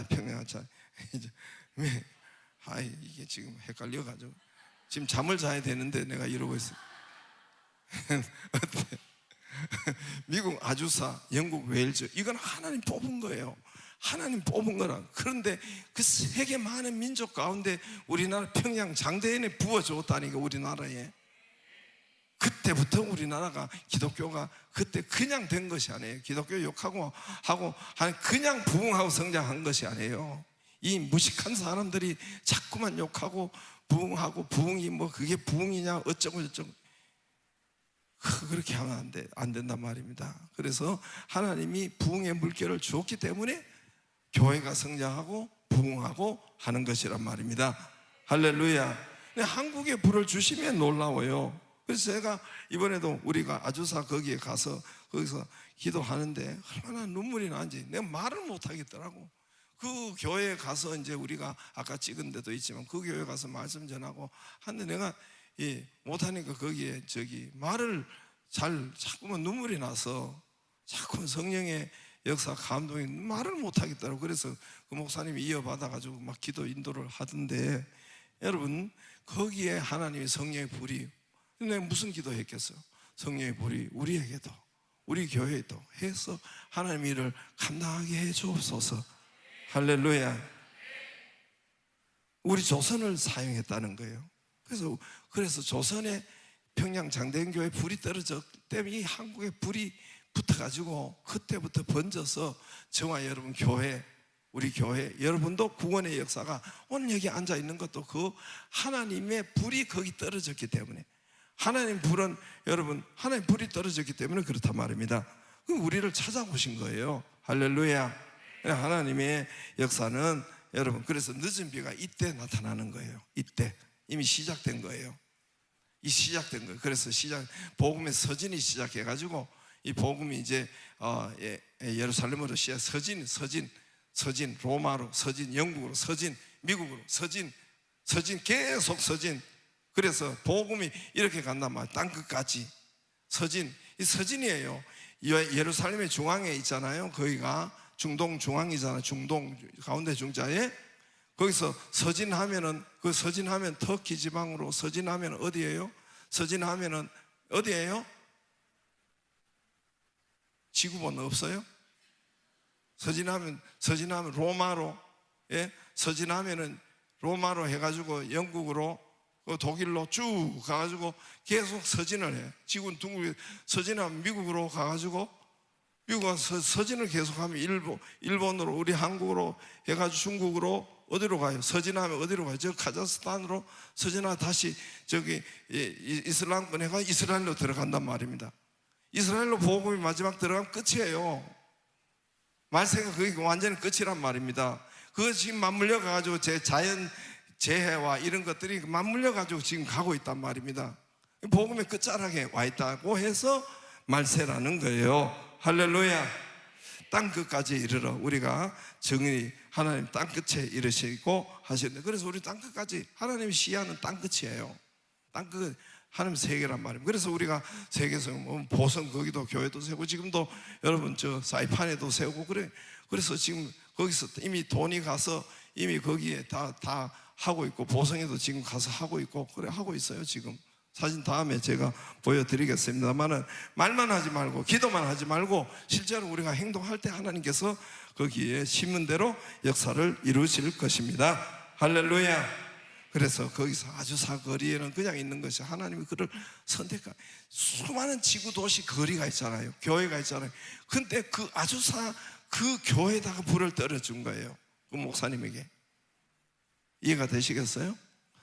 평양아차 왜 이게 지금 헷갈려가지고 지금 잠을 자야 되는데 내가 이러고 있어요. 어때? 미국 아주사, 영국 웨일즈 이건 하나님 뽑은 거예요. 하나님 뽑은 거라. 그런데 그 세계 많은 민족 가운데 우리나라 평양 장대현에 부어줬다니까. 우리나라에 그때부터 우리나라가 기독교가 그때 그냥 된 것이 아니에요. 기독교 욕하고 그냥 부흥하고 성장한 것이 아니에요. 이 무식한 사람들이 자꾸만 욕하고 부흥하고 부흥이 뭐 그게 부흥이냐 어쩌고 저쩌고 그렇게 하면 안 된단 말입니다. 그래서 하나님이 부흥의 물결을 주었기 때문에 교회가 성장하고 부흥 부응하고 하는 것이란 말입니다. 할렐루야. 근데 한국에 불을 주시면 놀라워요. 그래서 제가 이번에도 우리가 아주사 거기에 가서 거기서 기도하는데 얼마나 눈물이 나는지 내가 말을 못 하겠더라고. 그 교회에 가서 이제 우리가 아까 찍은 데도 있지만 그 교회 가서 말씀 전하고 하는데 내가 못하니까 거기에 말을 자꾸만 눈물이 나서 자꾸 성령의 역사 감동이 말을 못 하겠더라고. 그래서 그 목사님이 이어받아가지고 막 기도 인도를 하던데 여러분 거기에 하나님의 성령의 불이 내가 무슨 기도했겠어요? 성령의 불이 우리에게도 우리 교회에도 해서 하나님의 일을 감당하게 해 주옵소서. 할렐루야. 우리 조선을 사용했다는 거예요. 그래서 조선의 평양 장대인교회 불이 떨어졌기 때문에 이 한국에 불이 붙어가지고 그때부터 번져서 저와 여러분 교회, 우리 교회 여러분도 구원의 역사가 오늘 여기 앉아 있는 것도 그 하나님의 불이 거기 떨어졌기 때문에 하나님 불은 여러분 하나님 불이 떨어졌기 때문에 그렇단 말입니다. 그럼 우리를 찾아오신 거예요. 할렐루야. 하나님의 역사는 여러분 그래서 늦은 비가 이때 나타나는 거예요. 이때 이미 시작된 거예요. 이 시작된 거예요. 그래서 복음의 서진이 시작해가지고 이 복음이 이제 예루살렘으로 시작 서진 로마로 서진 영국으로 서진 미국으로 서진 계속 서진. 그래서 복음이 이렇게 간단 말이에요. 땅끝까지 서진. 이 서진이에요. 예루살렘의 중앙에 있잖아요. 거기가 중동 중앙이잖아요. 중동 가운데 중자에 거기서 서진하면은 그 서진하면 터키 지방으로 서진하면 어디예요? 서진하면은 어디예요? 지구본 없어요? 서진하면 로마로 서진하면은 로마로 해가지고 영국으로 독일로 쭉 가가지고 계속 서진을 해. 지구는 둥글게 서진하면 미국으로 가가지고 미국과 서진을 계속하면 일본으로 우리 한국으로 해가지고 중국으로 어디로 가요? 서진하면 어디로 가요? 저 카자흐스탄으로 서진하 다시 이슬람권 해가지고 이스라엘로 들어간단 말입니다. 이스라엘로 복음이 마지막 들어가면 끝이에요. 말세가 그게 완전히 끝이란 말입니다. 그거 지금 맞물려 가지고 제 자연 재해와 이런 것들이 맞물려 가지고 지금 가고 있단 말입니다. 복음의 끝자락에 와 있다고 해서 말세라는 거예요. 할렐루야. 땅 끝까지 이르러 우리가 정의 하나님 땅 끝에 이르시고 하시는데 그래서 우리 땅 끝까지 하나님의 시야는 땅 끝이에요. 땅 끝 하나님 세계란 말입니다. 그래서 우리가 세계에서 보성 거기도 교회도 세우고 지금도 여러분 저 사이판에도 세우고 그래서 지금 거기서 이미 돈이 가서 이미 거기에 다 하고 있고 보성에도 지금 가서 하고 있고 하고 있어요. 지금 사진 다음에 제가 보여드리겠습니다만은 말만 하지 말고 기도만 하지 말고 실제로 우리가 행동할 때 하나님께서 거기에 심은 대로 역사를 이루실 것입니다. 할렐루야. 그래서 거기서 아주사 거리에는 그냥 있는 것이 하나님이 그를 선택한 수많은 지구 도시 거리가 있잖아요. 교회가 있잖아요. 근데 그 아주사 그 교회에다가 불을 떨어준 거예요. 그 목사님에게. 이해가 되시겠어요?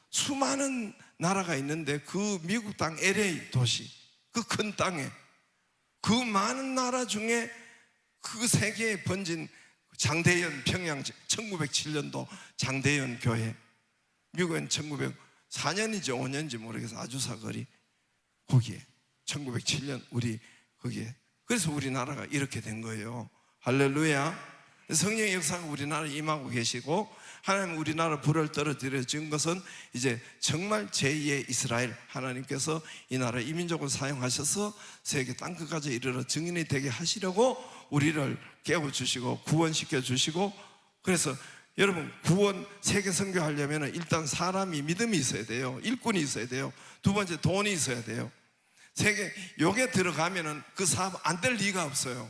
수많은 나라가 있는데 그 미국 땅 LA 도시 그 큰 땅에 그 많은 나라 중에 그 세계에 번진 장대현 평양 1907년도 장대현 교회 미국은 1904년인지 5년인지 모르겠어 아주사 거리 거기에 1907년 우리 거기에 그래서 우리나라가 이렇게 된 거예요. 할렐루야. 성령의 역사가 우리나라에 임하고 계시고 하나님 우리나라 불을 떨어뜨려 준 것은 이제 정말 제2의 이스라엘 하나님께서 이 나라 이민족을 사용하셔서 세계 땅끝까지 이르러 증인이 되게 하시려고 우리를 깨워주시고 구원시켜 주시고 그래서 여러분 구원 세계 선교하려면 일단 사람이 믿음이 있어야 돼요. 일꾼이 있어야 돼요. 두 번째 돈이 있어야 돼요. 세계 요게 들어가면은 그 사업 안 될 리가 없어요.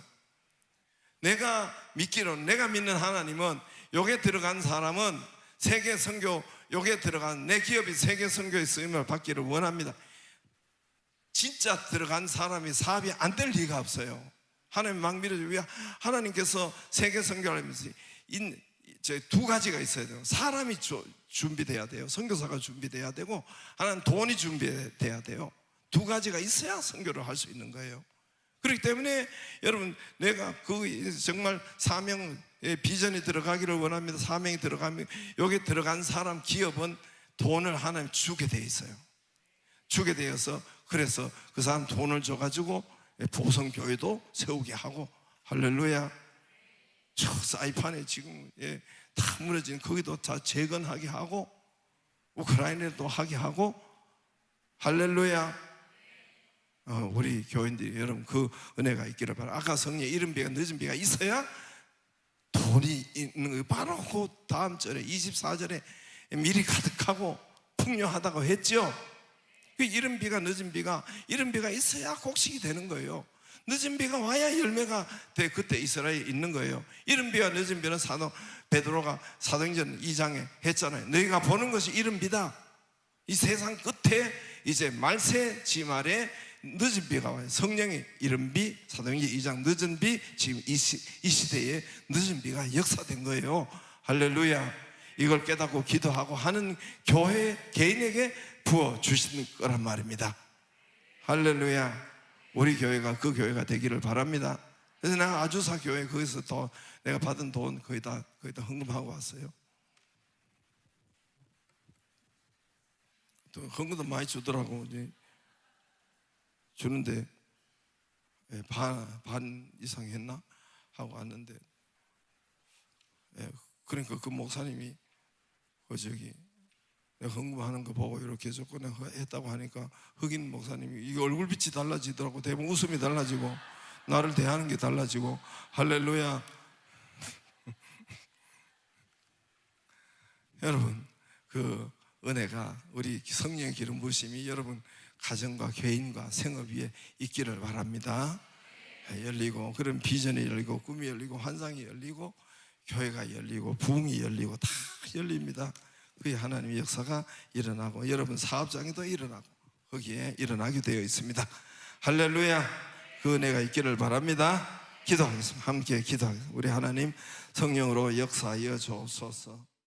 내가 믿는 하나님은 요게 들어간 사람은 세계 선교 요게 들어간 내 기업이 세계 선교의 쓰임을 받기를 원합니다. 진짜 들어간 사람이 사업이 안 될 리가 없어요. 하나님 막 믿어주고 하나님께서 세계 선교를 하면서 두 가지가 있어야 돼요. 사람이 준비돼야 돼요. 선교사가 준비돼야 되고 하나는 돈이 준비돼야 돼요. 두 가지가 있어야 선교를 할 수 있는 거예요. 그렇기 때문에 여러분 내가 그 정말 사명 비전이 들어가기를 원합니다. 사명이 들어가면 여기 들어간 사람 기업은 돈을 하나님 주게 돼 있어요. 주게 되어서 그래서 그 사람 돈을 줘가지고 보성교회도 세우게 하고 할렐루야. 저 사이판에 지금 다 무너진 거기도 다 재건하게 하고 우크라이나도 하게 하고 할렐루야. 우리 교인들이 여러분 그 은혜가 있기를 바랍니다. 아까 성령의 이른 비가 늦은 비가 있어야 돈이 있는 거 바로 그 다음 절에 24절에 미리 가득하고 풍요하다고 했죠. 그 이른 비가 늦은 비가 있어야 곡식이 되는 거예요. 늦은 비가 와야 열매가 돼. 그때 이스라엘에 있는 거예요. 이른 비와 늦은 비는 사도 베드로가 사도행전 2장에 했잖아요. 너희가 보는 것이 이른 비다. 이 세상 끝에 이제 말세 지말에 늦은 비가 와요. 성령의 이른 비, 사도행전 2장 늦은 비, 지금 이 시대에 늦은 비가 역사된 거예요. 할렐루야. 이걸 깨닫고 기도하고 하는 교회 개인에게 부어주시는 거란 말입니다. 할렐루야. 우리 교회가 그 교회가 되기를 바랍니다. 그래서 내가 아주사 교회 거기서 또 내가 받은 돈 거의 다 헌금하고 왔어요. 또 헌금도 많이 주더라고. 이제 주는데 반 이상 했나 하고 왔는데, 그러니까 그 목사님이 저기 내가 헌금하는 거 보고 이렇게 해줬고 내가 했다고 하니까 흑인 목사님이 이게 얼굴빛이 달라지더라고. 대부분 웃음이 달라지고 나를 대하는 게 달라지고 할렐루야. 여러분 그 은혜가 우리 성령의 기름 부으심이 여러분 가정과 개인과 생업 위에 있기를 바랍니다. 열리고 그런 비전이 열리고 꿈이 열리고 환상이 열리고 교회가 열리고 부흥이 열리고 다 열립니다. 그의 하나님의 역사가 일어나고 여러분 사업장에도 일어나고 거기에 일어나게 되어 있습니다. 할렐루야. 그 은혜가 있기를 바랍니다. 기도하겠습니다. 함께 기도하겠습니다. 우리 하나님 성령으로 역사하여 주옵소서.